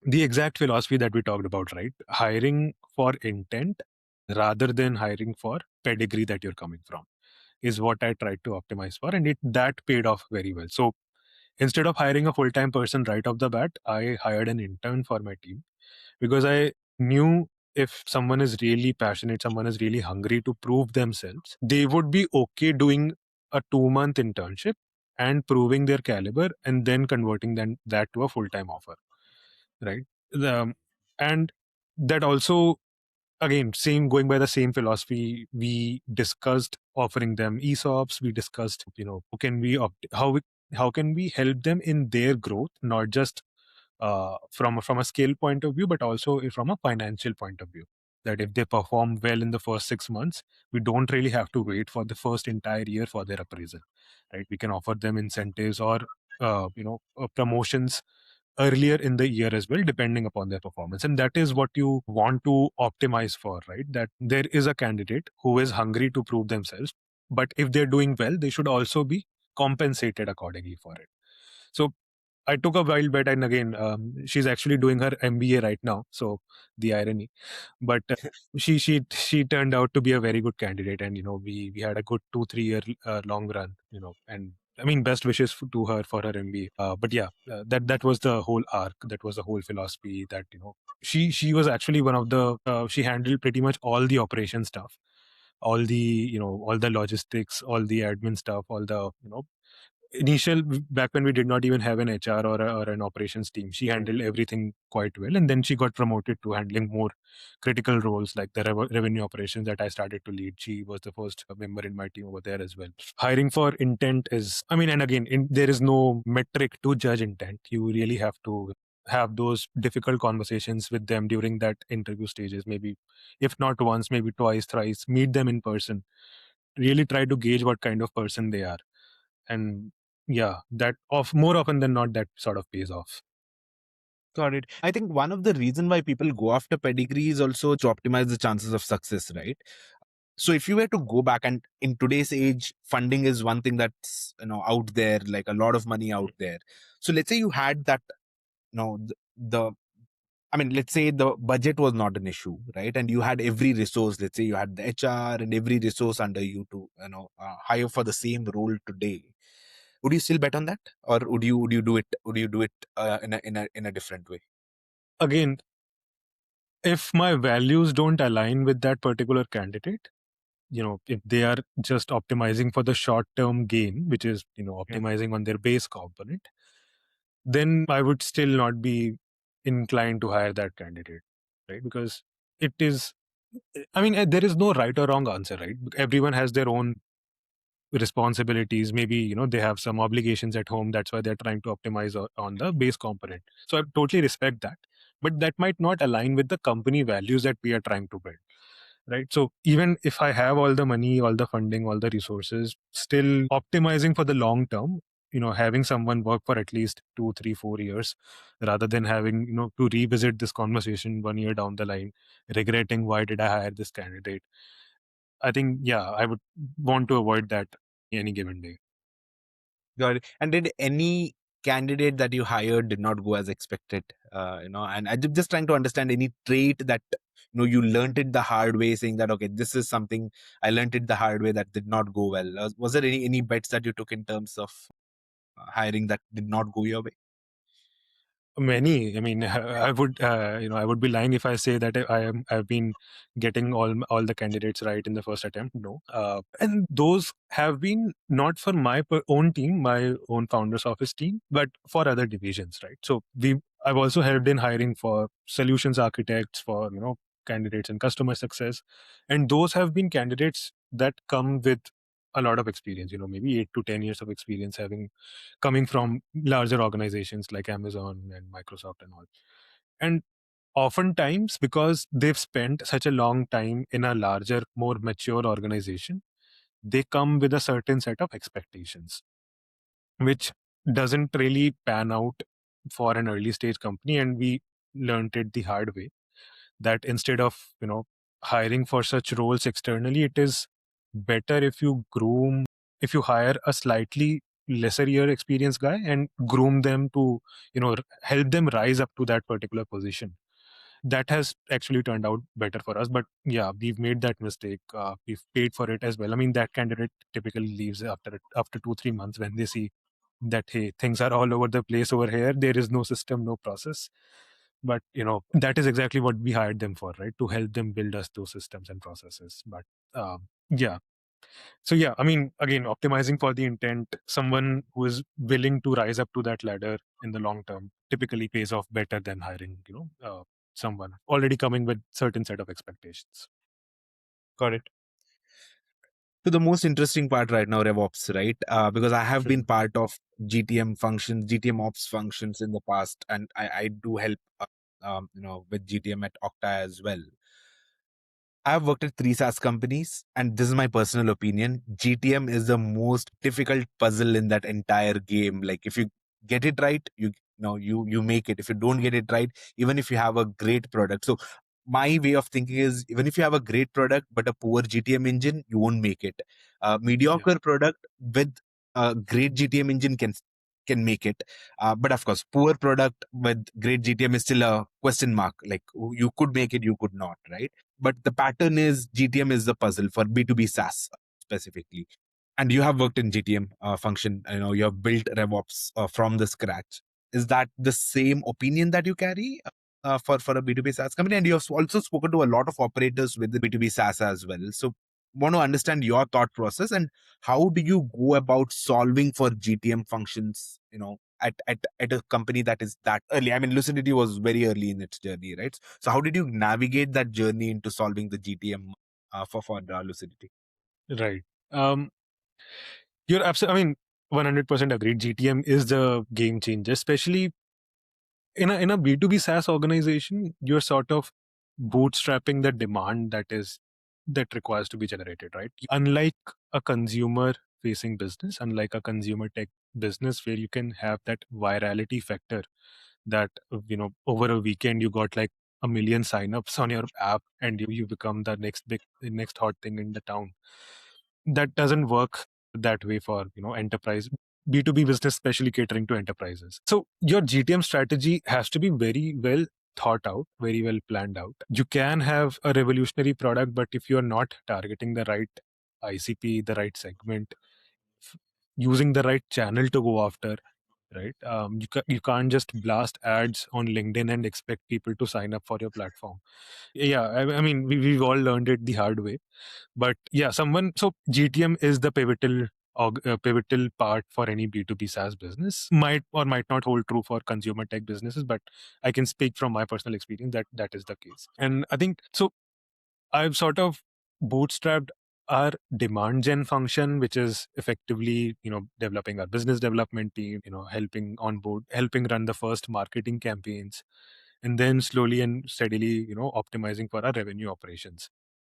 the exact philosophy that we talked about, right? Hiring for intent rather than hiring for pedigree that you're coming from is what I tried to optimize for. And that paid off very well. So instead of hiring a full-time person right off the bat, I hired an intern for my team, because I knew if someone is really passionate, someone is really hungry to prove themselves, they would be okay doing a 2-month internship and proving their caliber and then converting that to a full-time offer, right? And that also, again, same, going by the same philosophy, we discussed offering them ESOPs. We discussed, how can how can we help them in their growth, not just from a skill point of view, but also from a financial point of view. That if they perform well in the first 6 months, we don't really have to wait for the first entire year for their appraisal, right? We can offer them incentives or promotions earlier in the year as well, depending upon their performance. And that is what you want to optimize for, right? That there is a candidate who is hungry to prove themselves, but if they're doing well, they should also be compensated accordingly for it. So I took a wild bet, and again, she's actually doing her MBA right now. So the irony, but she turned out to be a very good candidate, and we had a good 2-3 year long run, and best wishes to her for her MBA. But yeah, that was the whole arc. That was the whole philosophy. That she was actually one of the she handled pretty much all the operation stuff, all the all the logistics, all the admin stuff, all the initial, back when we did not even have an HR or an operations team, she handled everything quite well, and then she got promoted to handling more critical roles like the revenue operations that I started to lead. She was the first member in my team over there as well. Hiring for intent is, I mean, and again, there is no metric to judge intent. You really have to have those difficult conversations with them during that interview stages, maybe if not once, maybe twice, thrice, meet them in person, really try to gauge what kind of person they are. And yeah, that of more often than not, that sort of pays off. Got it. I think one of the reason why people go after pedigree is also to optimize the chances of success, right? So if you were to go back, and in today's age, funding is one thing that's out there, like a lot of money out there. So let's say you had that, the I mean, let's say the budget was not an issue, right? And you had every resource. Let's say you had the HR and every resource under you to, hire for the same role today. Would you still bet on that, or would you do it? Would you do it in a different way? Again, if my values don't align with that particular candidate, if they are just optimizing for the short term gain, which is, Yeah. optimizing on their base component, then I would still not be inclined to hire that candidate, right? Because it is, I mean, there is no right or wrong answer, right? Everyone has their own responsibilities. Maybe, they have some obligations at home, that's why they're trying to optimize on the base component. So I totally respect that, but that might not align with the company values that we are trying to build, right? So even if I have all the money, all the funding, all the resources, still optimizing for the long term, having someone work for at least 2 3 4 years, rather than having, to revisit this conversation 1 year down the line, regretting why did I hire this candidate. I think, yeah, I would want to avoid that any given day. Got it. And did any candidate that you hired did not go as expected? And I'm just trying to understand any trait that you learned it the hard way, saying that okay, this is something I learned it the hard way that did not go well. Was there any bets that you took in terms of hiring that did not go your way? Many. I mean, I would, I would be lying if I say that I've been getting all the candidates right in the first attempt. No, and those have been not for my own team, my own founders office team, but for other divisions, right? So I've also helped in hiring for solutions architects, for candidates in customer success, and those have been candidates that come with a lot of experience. Maybe 8 to 10 years of experience, coming from larger organizations like Amazon and Microsoft and all. And oftentimes, because they've spent such a long time in a larger, more mature organization, they come with a certain set of expectations, which doesn't really pan out for an early stage company. And we learned it the hard way, that instead of, hiring for such roles externally, it is better if you hire a slightly lesser year experienced guy and groom them to, help them rise up to that particular position. That has actually turned out better for us. But yeah, we've made that mistake. We've paid for it as well. I mean, that candidate typically leaves after 2 3 months, when they see that, hey, things are all over the place over here, there is no system, no process. But that is exactly what we hired them for, right? To help them build us those systems and processes. But yeah, so yeah, I mean, again, optimizing for the intent, someone who is willing to rise up to that ladder in the long term typically pays off better than hiring, someone already coming with certain set of expectations. Got it. To the most interesting part right now, RevOps, right? Because I have been part of GTM functions, GTM ops functions in the past, and I do help, with GTM at Okta as well. I've worked at three SaaS companies, and this is my personal opinion. GTM is the most difficult puzzle in that entire game. Like if you get it right, you make it. If you don't get it right, even if you have a great product. So my way of thinking is, even if you have a great product but a poor GTM engine, you won't make it. Yeah. Mediocre product with a great GTM engine can make it. But of course, poor product with great GTM is still a question mark. Like you could make it, you could not, right? But the pattern is GTM is the puzzle for B2B SaaS specifically. And you have worked in GTM function, you have built RevOps from the scratch. Is that the same opinion that you carry for a B2B SaaS company? And you have also spoken to a lot of operators with the B2B SaaS as well. So want to understand your thought process and how do you go about solving for GTM functions, at a company that is that early. I mean, Lucidity was very early in its journey, right? So how did you navigate that journey into solving the GTM for Lucidity? Right. Um, you're absolutely, I mean, 100% agreed. GTM is the game changer, especially in a B2B SaaS organization. You're sort of bootstrapping the demand that requires to be generated, right? Unlike a consumer facing business, unlike a consumer tech business where you can have that virality factor that over a weekend you got like a million signups on your app and you become the next hot thing in the town. That doesn't work that way for enterprise B2B business, especially catering to enterprises. So your GTM strategy has to be very well thought out, very well planned out. You can have a revolutionary product, but if you're not targeting the right ICP, the right segment, using the right channel to go after, right? You can't just blast ads on LinkedIn and expect people to sign up for your platform. Yeah, I mean, we've all learned it the hard way. But yeah, so GTM is the pivotal part for any B2B SaaS business. Might or might not hold true for consumer tech businesses, but I can speak from my personal experience that that is the case. And I think so. I've sort of bootstrapped our demand gen function, which is effectively, developing our business development team, helping onboard, helping run the first marketing campaigns, and then slowly and steadily, optimizing for our revenue operations.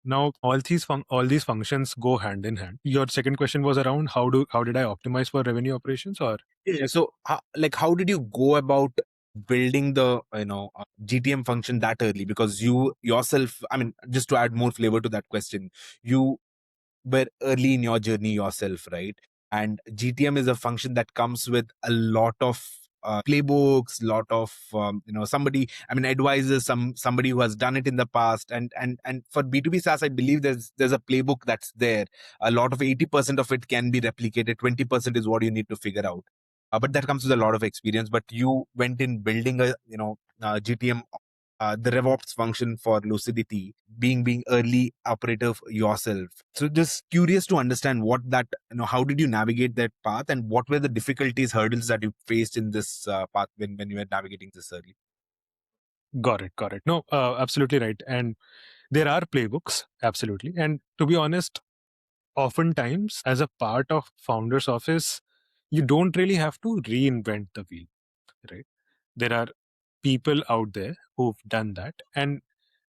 Now, all these functions go hand in hand. Your second question was around how did I optimize for revenue operations, or Yeah. So, how did you go about building the GTM function that early? Because you yourself, I mean, just to add more flavor to that question, you were early in your journey yourself, right? And GTM is a function that comes with a lot of playbooks, lot of somebody, I mean, advisors, somebody who has done it in the past, and for B2B SaaS, I believe there's a playbook that's there. A lot of 80% of it can be replicated. 20% is what you need to figure out. But that comes with a lot of experience. But you went in building a GTM, the RevOps function for Lucidity, being early operator yourself. So just curious to understand what that, how did you navigate that path and what were the difficulties, hurdles that you faced in this path when you were navigating this early? got it. No, absolutely right. And there are playbooks, absolutely. And to be honest, oftentimes as a part of founder's office, you don't really have to reinvent the wheel, right? There are people out there who've done that. And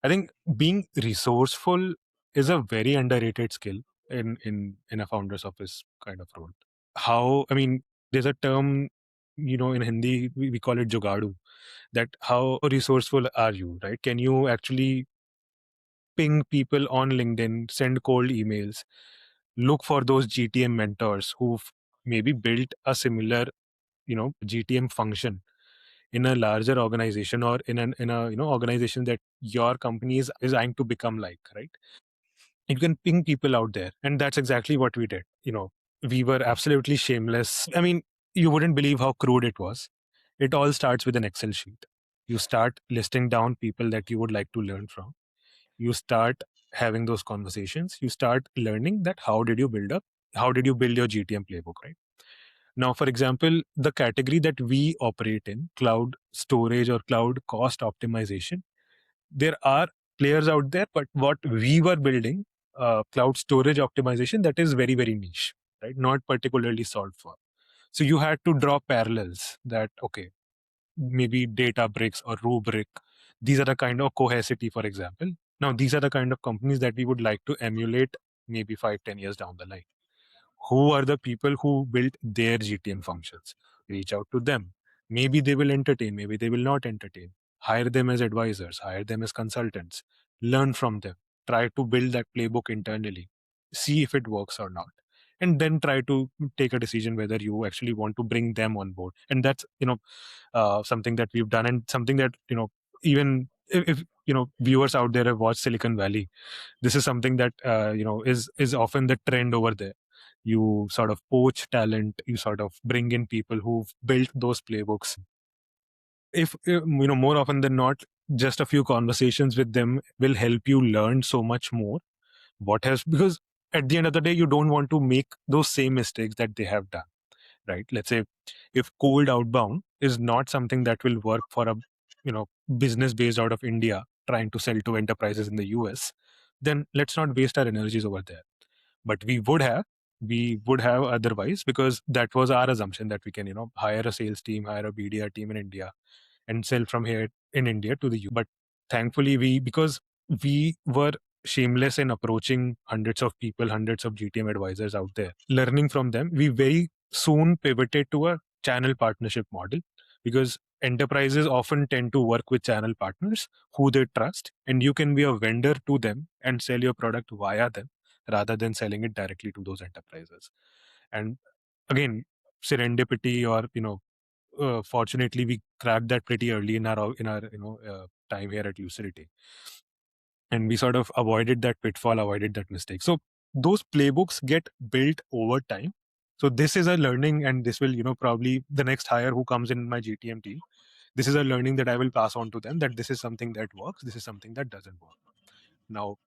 I think being resourceful is a very underrated skill in a founder's office kind of role. How, I mean, there's a term, in Hindi, we call it jugadu, that how resourceful are you, right? Can you actually ping people on LinkedIn, send cold emails, look for those GTM mentors who've maybe built a similar, GTM function in a larger organization or in a organization that your company is eyeing to become like, right? You can ping people out there, and that's exactly what we did. We were absolutely shameless. I mean, you wouldn't believe how crude it was. It all starts with an Excel sheet. You start listing down people that you would like to learn from. You start having those conversations. You start learning that how did you build your GTM playbook, right? Now, for example, the category that we operate in, cloud storage or cloud cost optimization, there are players out there, but what we were building, cloud storage optimization, that is very, very niche, right? Not particularly solved for. So you had to draw parallels that, okay, maybe Databricks or Rubrik, these are the kind of Cohesity, for example. Now, these are the kind of companies that we would like to emulate maybe 5, 10 years down the line. Who are the people who built their GTM functions? Reach out to them. Maybe they will entertain, maybe they will not entertain. Hire them as advisors, hire them as consultants, learn from them, try to build that playbook internally, see if it works or not. And then try to take a decision whether you actually want to bring them on board. And that's, something that we've done, and something that, even if viewers out there have watched Silicon Valley, this is something that is often the trend over there. You sort of poach talent, you sort of bring in people who've built those playbooks. If more often than not, just a few conversations with them will help you learn so much more. What has, because at the end of the day, you don't want to make those same mistakes that they have done, right? Let's say if cold outbound is not something that will work for a business based out of India trying to sell to enterprises in the US, then let's not waste our energies over there. But we would have otherwise, because that was our assumption that we can hire a sales team, hire a BDR team in India and sell from here in India to the US. But thankfully, because we were shameless in approaching hundreds of people, hundreds of GTM advisors out there, learning from them, we very soon pivoted to a channel partnership model, because enterprises often tend to work with channel partners who they trust, and you can be a vendor to them and sell your product via them rather than selling it directly to those enterprises. And again, serendipity, or fortunately, we cracked that pretty early in our time here at Lucidity, and we sort of avoided that pitfall, avoided that mistake. So those playbooks get built over time. So this is a learning, and this will probably the next hire who comes in my GTM team. This is a learning that I will pass on to them, that this is something that works, this is something that doesn't work. Now,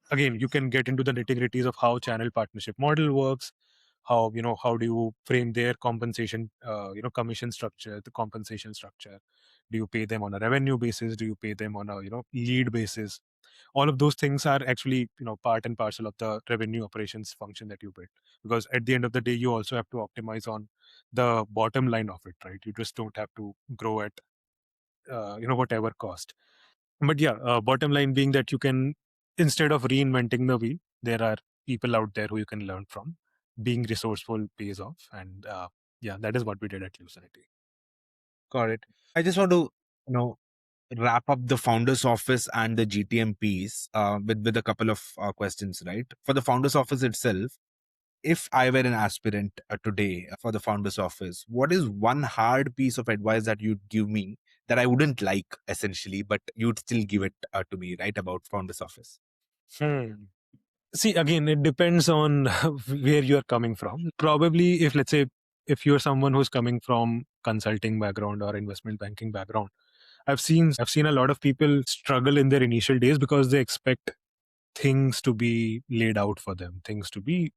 again, you can get into the nitty-gritties of how channel partnership model works, how do you frame their compensation, commission structure, the compensation structure. Do you pay them on a revenue basis? Do you pay them on a lead basis? All of those things are actually part and parcel of the revenue operations function that you build, because at the end of the day, you also have to optimize on the bottom line of it, right? You just don't have to grow at whatever cost. But yeah, bottom line being that you can, instead of reinventing the wheel, there are people out there who you can learn from. Being resourceful pays off, and yeah, that is what we did at Lucidity. Got it. I just want to, you know, wrap up the founders office and the GTM piece with a couple of questions, right? For the founders office itself, if I were an aspirant today for the founders office, what is one hard piece of advice that you'd give me that I wouldn't like essentially, but you'd still give it to me, right? About founders office. Hmm. See, again, it depends on where you're coming from. Probably, if let's say, if you're someone who's coming from consulting background or investment banking background, I've seen a lot of people struggle in their initial days because they expect things to be laid out for them, things to be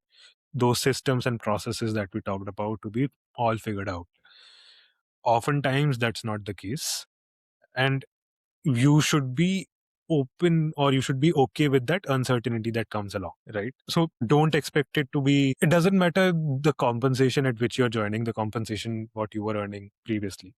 those systems and processes that we talked about to be all figured out. Oftentimes, that's not the case. And you should be open, or you should be okay with that uncertainty that comes along, right? So don't expect it to be, it doesn't matter the compensation at which you're joining, the compensation what you were earning previously.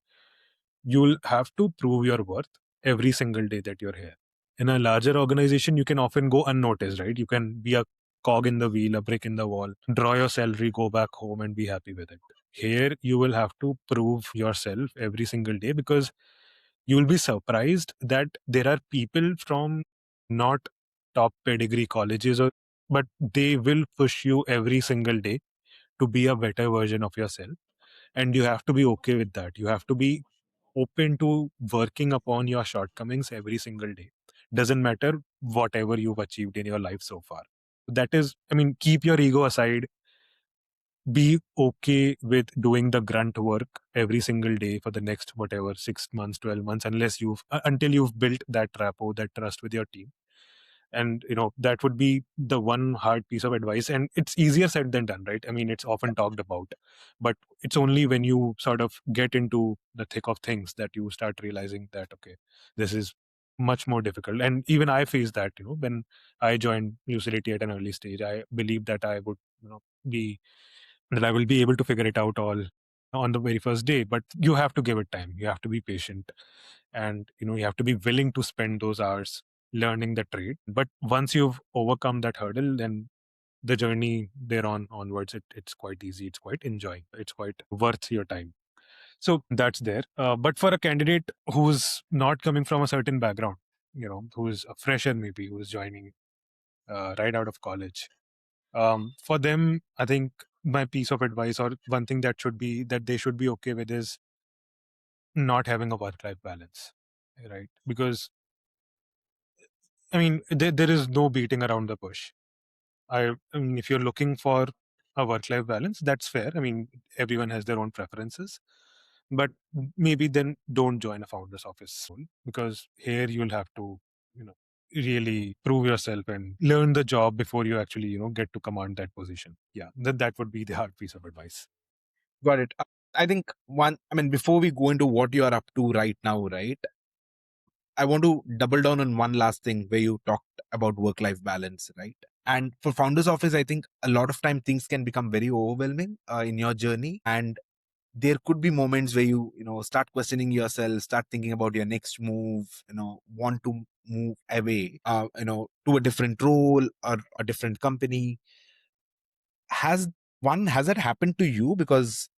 You'll have to prove your worth every single day that you're here. In a larger organization, you can often go unnoticed, right? You can be a cog in the wheel, a brick in the wall, draw your salary, go back home and be happy with it. Here, you will have to prove yourself every single day, because you will be surprised that there are people from not top pedigree colleges, but they will push you every single day to be a better version of yourself. And you have to be okay with that. You have to be open to working upon your shortcomings every single day. Doesn't matter whatever you've achieved in your life so far. That is, I mean, keep your ego aside, be okay with doing the grunt work every single day for the next whatever 6 months, 12 months, until you've built that rapport, that trust with your team. And that would be the one hard piece of advice, and it's easier said than done, right? I mean, it's often talked about, but it's only when you sort of get into the thick of things that you start realizing that, okay, this is much more difficult. And even I faced that, when I joined Lucidity at an early stage. I believed that I would be that I will be able to figure it out all on the very first day. But you have to give it time. You have to be patient, and you have to be willing to spend those hours learning the trade. But once you've overcome that hurdle, then the journey thereon onwards, it's quite easy. It's quite enjoying. It's quite worth your time. So that's there. But for a candidate who's not coming from a certain background, who's a fresher maybe, who's joining right out of college, for them, I think my piece of advice, or one thing that they should be okay with, is not having a work-life balance, right? Because I mean, there is no beating around the bush. I mean, if you're looking for a work-life balance, that's fair. I mean, everyone has their own preferences, but maybe then don't join a founder's office, because here you'll have to, you know, really prove yourself and learn the job before you actually, get to command that position. Yeah, that would be the hard piece of advice. Got it. I think before we go into what you are up to right now, right? I want to double down on one last thing where you talked about work life balance, right? And for founders office, I think a lot of time things can become very overwhelming in your journey. And there could be moments where you start questioning yourself, start thinking about your next move, want to move away, to a different role or a different company. Has that happened to you? Because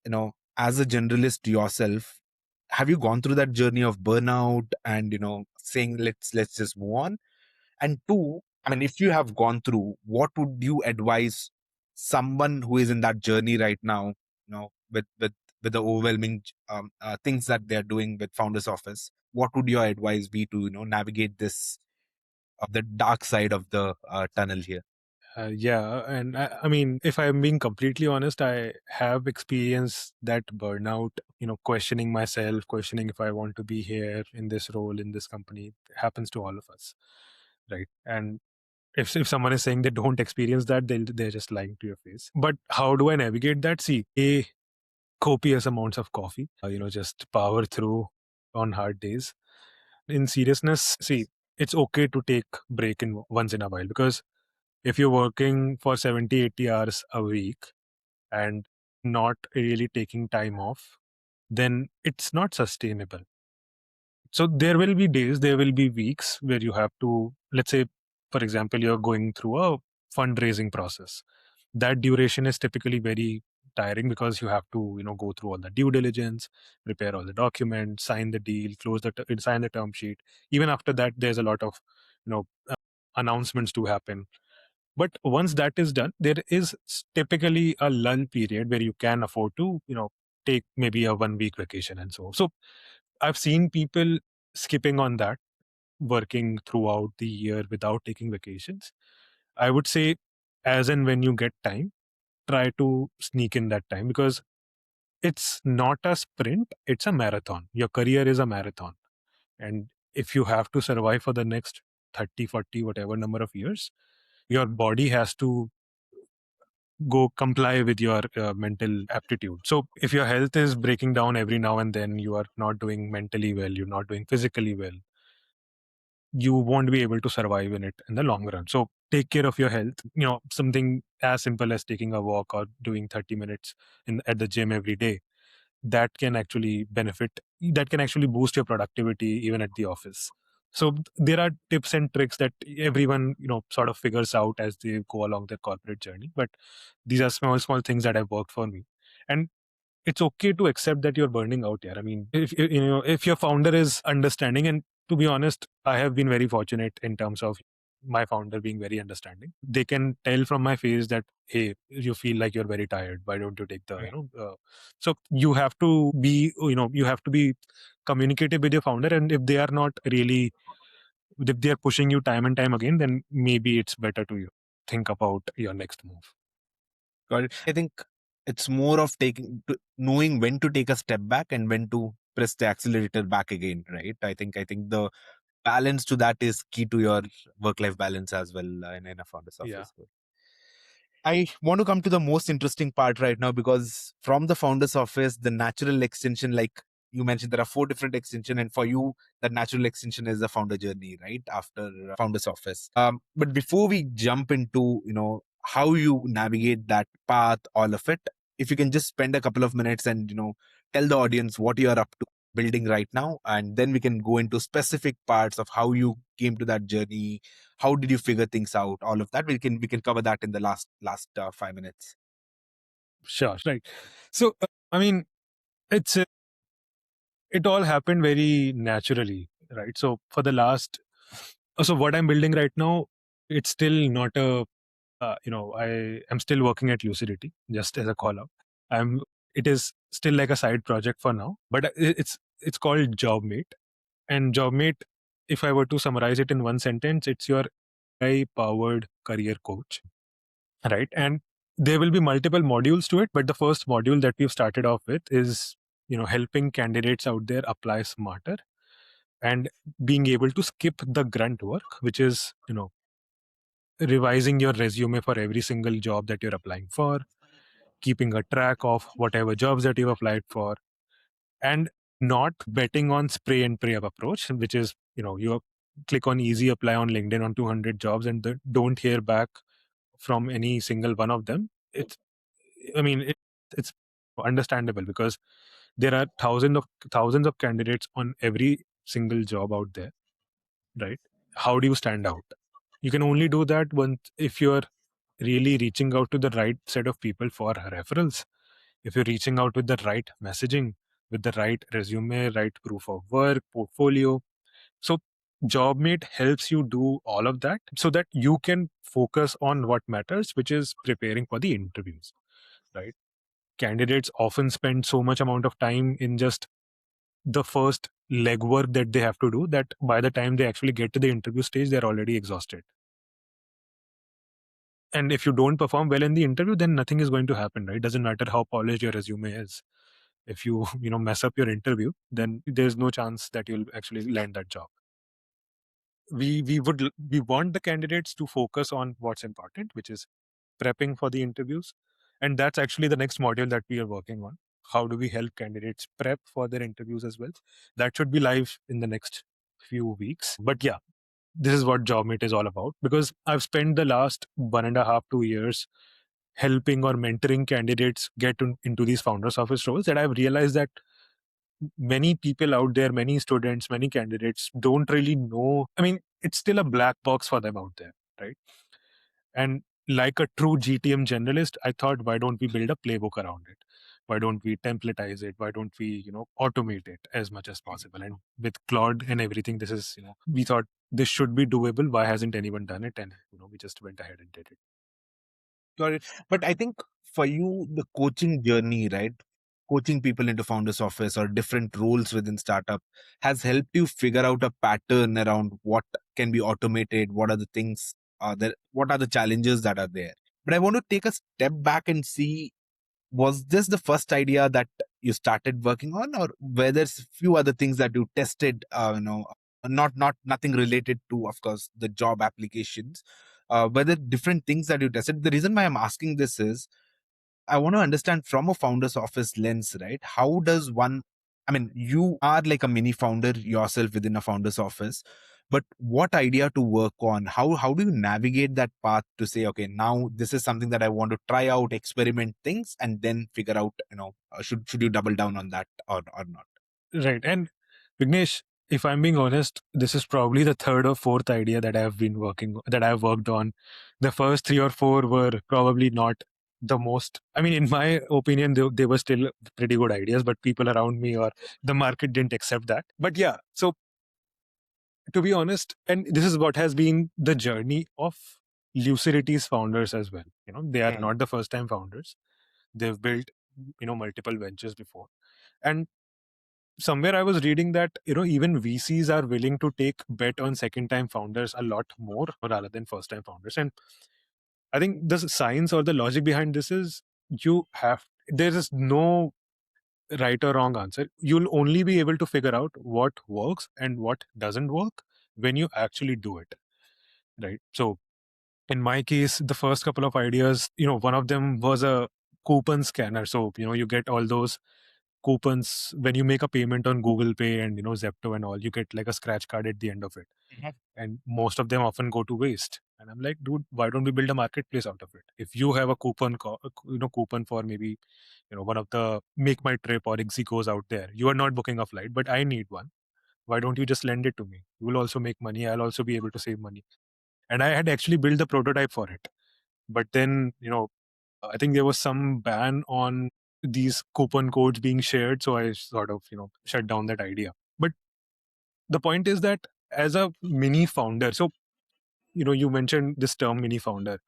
as a generalist yourself, have you gone through that journey of burnout and saying let's just move on? And two, if you have gone through, what would you advise someone who is in that journey right now, with the overwhelming things that they're doing with founders office? What would your advice be to navigate this the dark side of the tunnel here? Yeah, and I mean, if I'm being completely honest, I have experienced that burnout, questioning myself, questioning if I want to be here in this role, in this company. It happens to all of us, right? And if someone is saying they don't experience that, they're just lying to your face. But how do I navigate that? See, copious amounts of coffee, just power through on hard days. In seriousness, see, it's okay to take break in once in a while, because if you're working for 70, 80 hours a week and not really taking time off, then it's not sustainable. So there will be days, there will be weeks where you have to, let's say, for example, you're going through a fundraising process. That duration is typically very tiring, because you have to, go through all the due diligence, prepare all the documents, sign the deal, sign the term sheet. Even after that, there's a lot of, you know, announcements to happen. But once that is done, there is typically a lull period where you can afford to, take maybe a 1 week vacation and so on. So I've seen people skipping on that, working throughout the year without taking vacations. I would say, as and when you get time, try to sneak in that time, because it's not a sprint, it's a marathon. Your career is a marathon. And if you have to survive for the next 30, 40, whatever number of years, your body has to go comply with your mental aptitude. So if your health is breaking down every now and then, you are not doing mentally well, you're not doing physically well, you won't be able to survive in it in the long run. So take care of your health. Something as simple as taking a walk or doing 30 minutes at the gym every day, that can actually that can actually boost your productivity even at the office. So there are tips and tricks that everyone sort of figures out as they go along their corporate journey, but these are small things that have worked for me. And it's okay to accept that you're burning out here. I mean, if your founder is understanding, and to be honest, I have been very fortunate in terms of my founder being very understanding. They can tell from my face that, hey, you feel like you're very tired. Why don't you take the, so you have to be, you have to be communicative with your founder. And if they are not really, if they are pushing you time and time again, then maybe it's better to think about your next move. Got it. I think it's more of knowing when to take a step back and when to press the accelerator back again, right? I think the balance to that is key to your work life balance as well in a founder's Yeah. office. I want to come to the most interesting part right now, because from the founder's office, the natural extension, like you mentioned, there are 4 different extension, and for you, the natural extension is the founder journey, right? After founder's office. But before we jump into, how you navigate that path, all of it, if you can just spend a couple of minutes and, tell the audience what you are up to building right now, and then we can go into specific parts of how you came to that journey, how did you figure things out, all of that we can cover that in the last 5 minutes. Sure. Right. So, I mean, it's it all happened very naturally, right? So for the last, so what I'm building right now, it's still not a, I am still working at Lucidity, just as a call out. It is still like a side project for now, but it's called JobMate. And JobMate, if I were to summarize it in one sentence, it's your AI powered career coach, right? And there will be multiple modules to it, but the first module that we've started off with is, helping candidates out there apply smarter. and being able to skip the grunt work, which is, revising your resume for every single job that you're applying for, keeping a track of whatever jobs that you've applied for, and not betting on spray and pray up approach, which is, you click on easy apply on LinkedIn on 200 jobs and don't hear back from any single one of them. I mean, it's understandable because there are thousands of candidates on every single job out there, right? How do you stand out? You can only do that once if you're really reaching out to the right set of people for referrals. If you're reaching out with the right messaging, with the right resume, right proof of work, portfolio. So JobMate helps you do all of that so that you can focus on what matters, which is preparing for the interviews, right? Candidates often spend so much amount of time in just the first legwork that they have to do that by the time they actually get to the interview stage, they're already exhausted. And if you don't perform well in the interview, then nothing is going to happen, right? Doesn't matter how polished your resume is. If you mess up your interview, then there's no chance that you'll actually land that job. We want the candidates to focus on what's important, which is prepping for the interviews. And that's actually the next module that we are working on. How do we help candidates prep for their interviews as well? That should be live in the next few weeks. But yeah, this is what JobMate is all about, because I've spent the last 1.5, 2 years helping or mentoring candidates get into these founders office roles, and I've realized that many people out there, many students, many candidates don't really know. I mean, it's still a black box for them out there, right? And like a true GTM generalist, I thought, why don't we build a playbook around it? Why don't we templatize it? Why don't we, automate it as much as possible? And with Claude and everything, this is, we thought this should be doable. Why hasn't anyone done it? And, we just went ahead and did it. Got it. But I think for you, the coaching journey, right? Coaching people into founders office or different roles within startup has helped you figure out a pattern around what can be automated, what are the things that what are the challenges that are there. But I want to take a step back and see, was this the first idea that you started working on, or were there few other things that you tested, not nothing related to, of course, the job applications, were there different things that you tested? The reason why I'm asking this is I want to understand from a founder's office lens, right? How does one, I mean, you are like a mini founder yourself within a founder's office, but what idea to work on? How do you navigate that path to say, okay, now this is something that I want to try out, experiment things, and then figure out, should you double down on that or not? Right. And Vignesh, if I'm being honest, this is probably the third or fourth idea that I've worked on. The first three or four were probably not the most, I mean, in my opinion, they were still pretty good ideas, but people around me or the market didn't accept that. But yeah, so to be honest, and this is what has been the journey of Lucidity's founders as well. They are not the first time founders. They've built, multiple ventures before. And somewhere I was reading that, even VCs are willing to take bet on second time founders a lot more rather than first time founders. And I think the science or the logic behind this is there is no right or wrong answer. You'll only be able to figure out what works and what doesn't work when you actually do it. Right. So in my case, the first couple of ideas, one of them was a coupon scanner. So, you get all those coupons when you make a payment on Google Pay and Zepto and all, you get like a scratch card at the end of it. Mhm. And most of them often go to waste. And I'm like, dude, why don't we build a marketplace out of it? If you have a coupon for maybe one of the Make My Trip or Exicos out there, you are not booking a flight, but I need one. Why don't you just lend it to me? You will also make money. I'll also be able to save money. And I had actually built the prototype for it. But then, I think there was some ban on these coupon codes being shared. So I sort of, shut down that idea. But the point is that as a mini founder, so, you mentioned this term mini founder,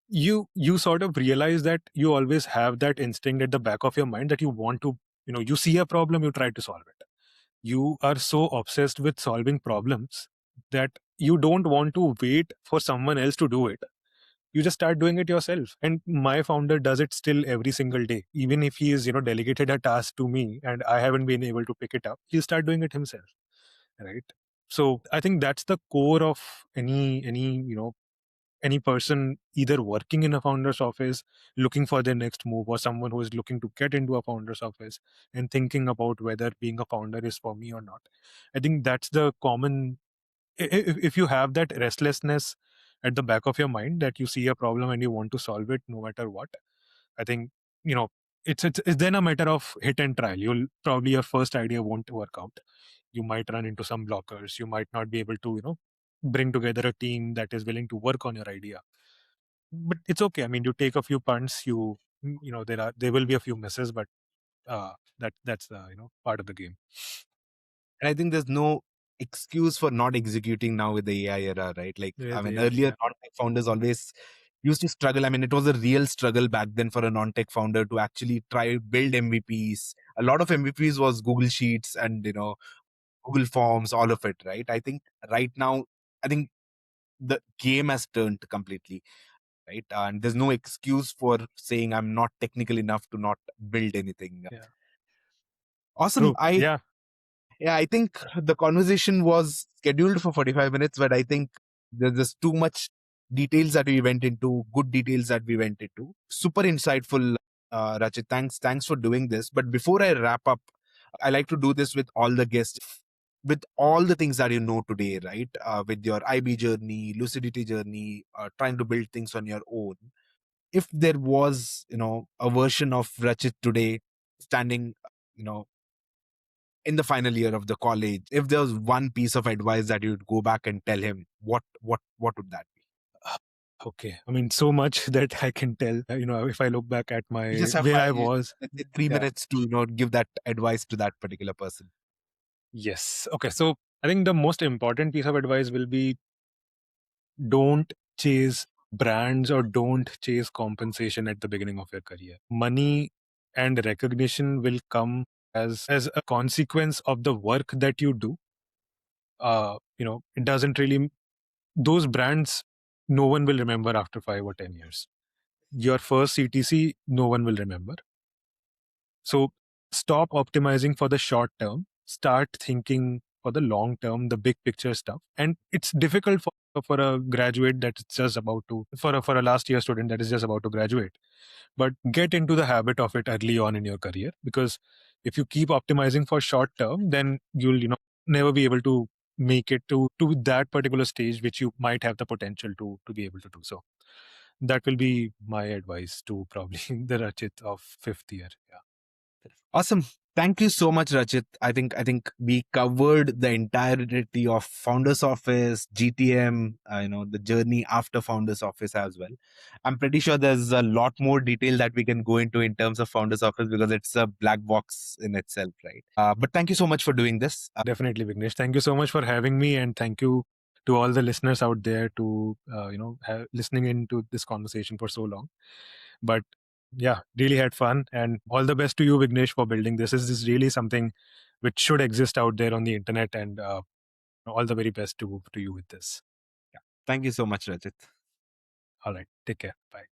you sort of realize that you always have that instinct at the back of your mind that you want to, you see a problem, you try to solve it. You are so obsessed with solving problems that you don't want to wait for someone else to do it. You just start doing it yourself. And my founder does it still every single day. Even if he is, delegated a task to me and I haven't been able to pick it up, he'll start doing it himself. right? So I think that's the core of any person either working in a founder's office, looking for their next move, or someone who is looking to get into a founder's office and thinking about whether being a founder is for me or not. I think that's the common. If you have that restlessness at the back of your mind, that you see a problem and you want to solve it no matter what, I think, you know, it's then a matter of hit and trial. You'll probably, your first idea won't work out. You might run into some blockers. You might not be able to, bring together a team that is willing to work on your idea. But it's okay. I mean, you take a few punts. There will be a few misses, but that's part of the game. And I think there's no excuse for not executing now with the AI era, right? Like, I With mean, AI, earlier yeah, non-tech founders always used to struggle. I mean, it was a real struggle back then for a non-tech founder to actually try build MVPs. A lot of MVPs was Google Sheets and Google Forms, all of it, right? I think right now, I think the game has turned completely, right? And there's no excuse for saying I'm not technical enough to not build anything. yeah, Awesome. true, yeah, Yeah, I think the conversation was scheduled for 45 minutes, but I think there's just too much details that we went into, good details that we went into. Super insightful, Rachit. Thanks for doing this. But before I wrap up, I like to do this with all the guests, with all the things that you know today, right? With your IB journey, Lucidity journey, trying to build things on your own. If there was, a version of Rachit today standing, you know, in the final year of the college, if there was one piece of advice that you'd go back and tell him, what would that be? okay. I mean, so much that I can tell. If I look back at You my just have where five, I was, let's say 3 minutes to give that advice to that particular person. yes. Okay. So I think the most important piece of advice will be, don't chase brands or don't chase compensation at the beginning of your career. Money and recognition will come as a consequence of the work that you do. It doesn't really, those brands, no one will remember after 5 or 10 years. Your first CTC, no one will remember. So stop optimizing for the short term. Start thinking for the long term, the big picture stuff. And it's difficult for a graduate that's just about to, for a last year student that is just about to graduate. But get into the habit of it early on in your career, because if you keep optimizing for short term, then you'll never be able to make it to that particular stage which you might have the potential to be able to do. So that will be my advice to probably the Rachit of fifth year. Yeah. Awesome. Thank you so much, Rachit. I think we covered the entirety of Founders Office, GTM, the journey after Founders Office as well. I'm pretty sure there's a lot more detail that we can go into in terms of Founders Office because it's a black box in itself, right? But thank you so much for doing this. Definitely, Vignesh. Thank you so much for having me, and thank you to all the listeners out there to listening into this conversation for so long. But yeah, really had fun, and all the best to you, Vignesh, for building this. This is really something which should exist out there on the internet, and all the very best to you with this. Thank you so much, Rachit. All right, take care. Bye.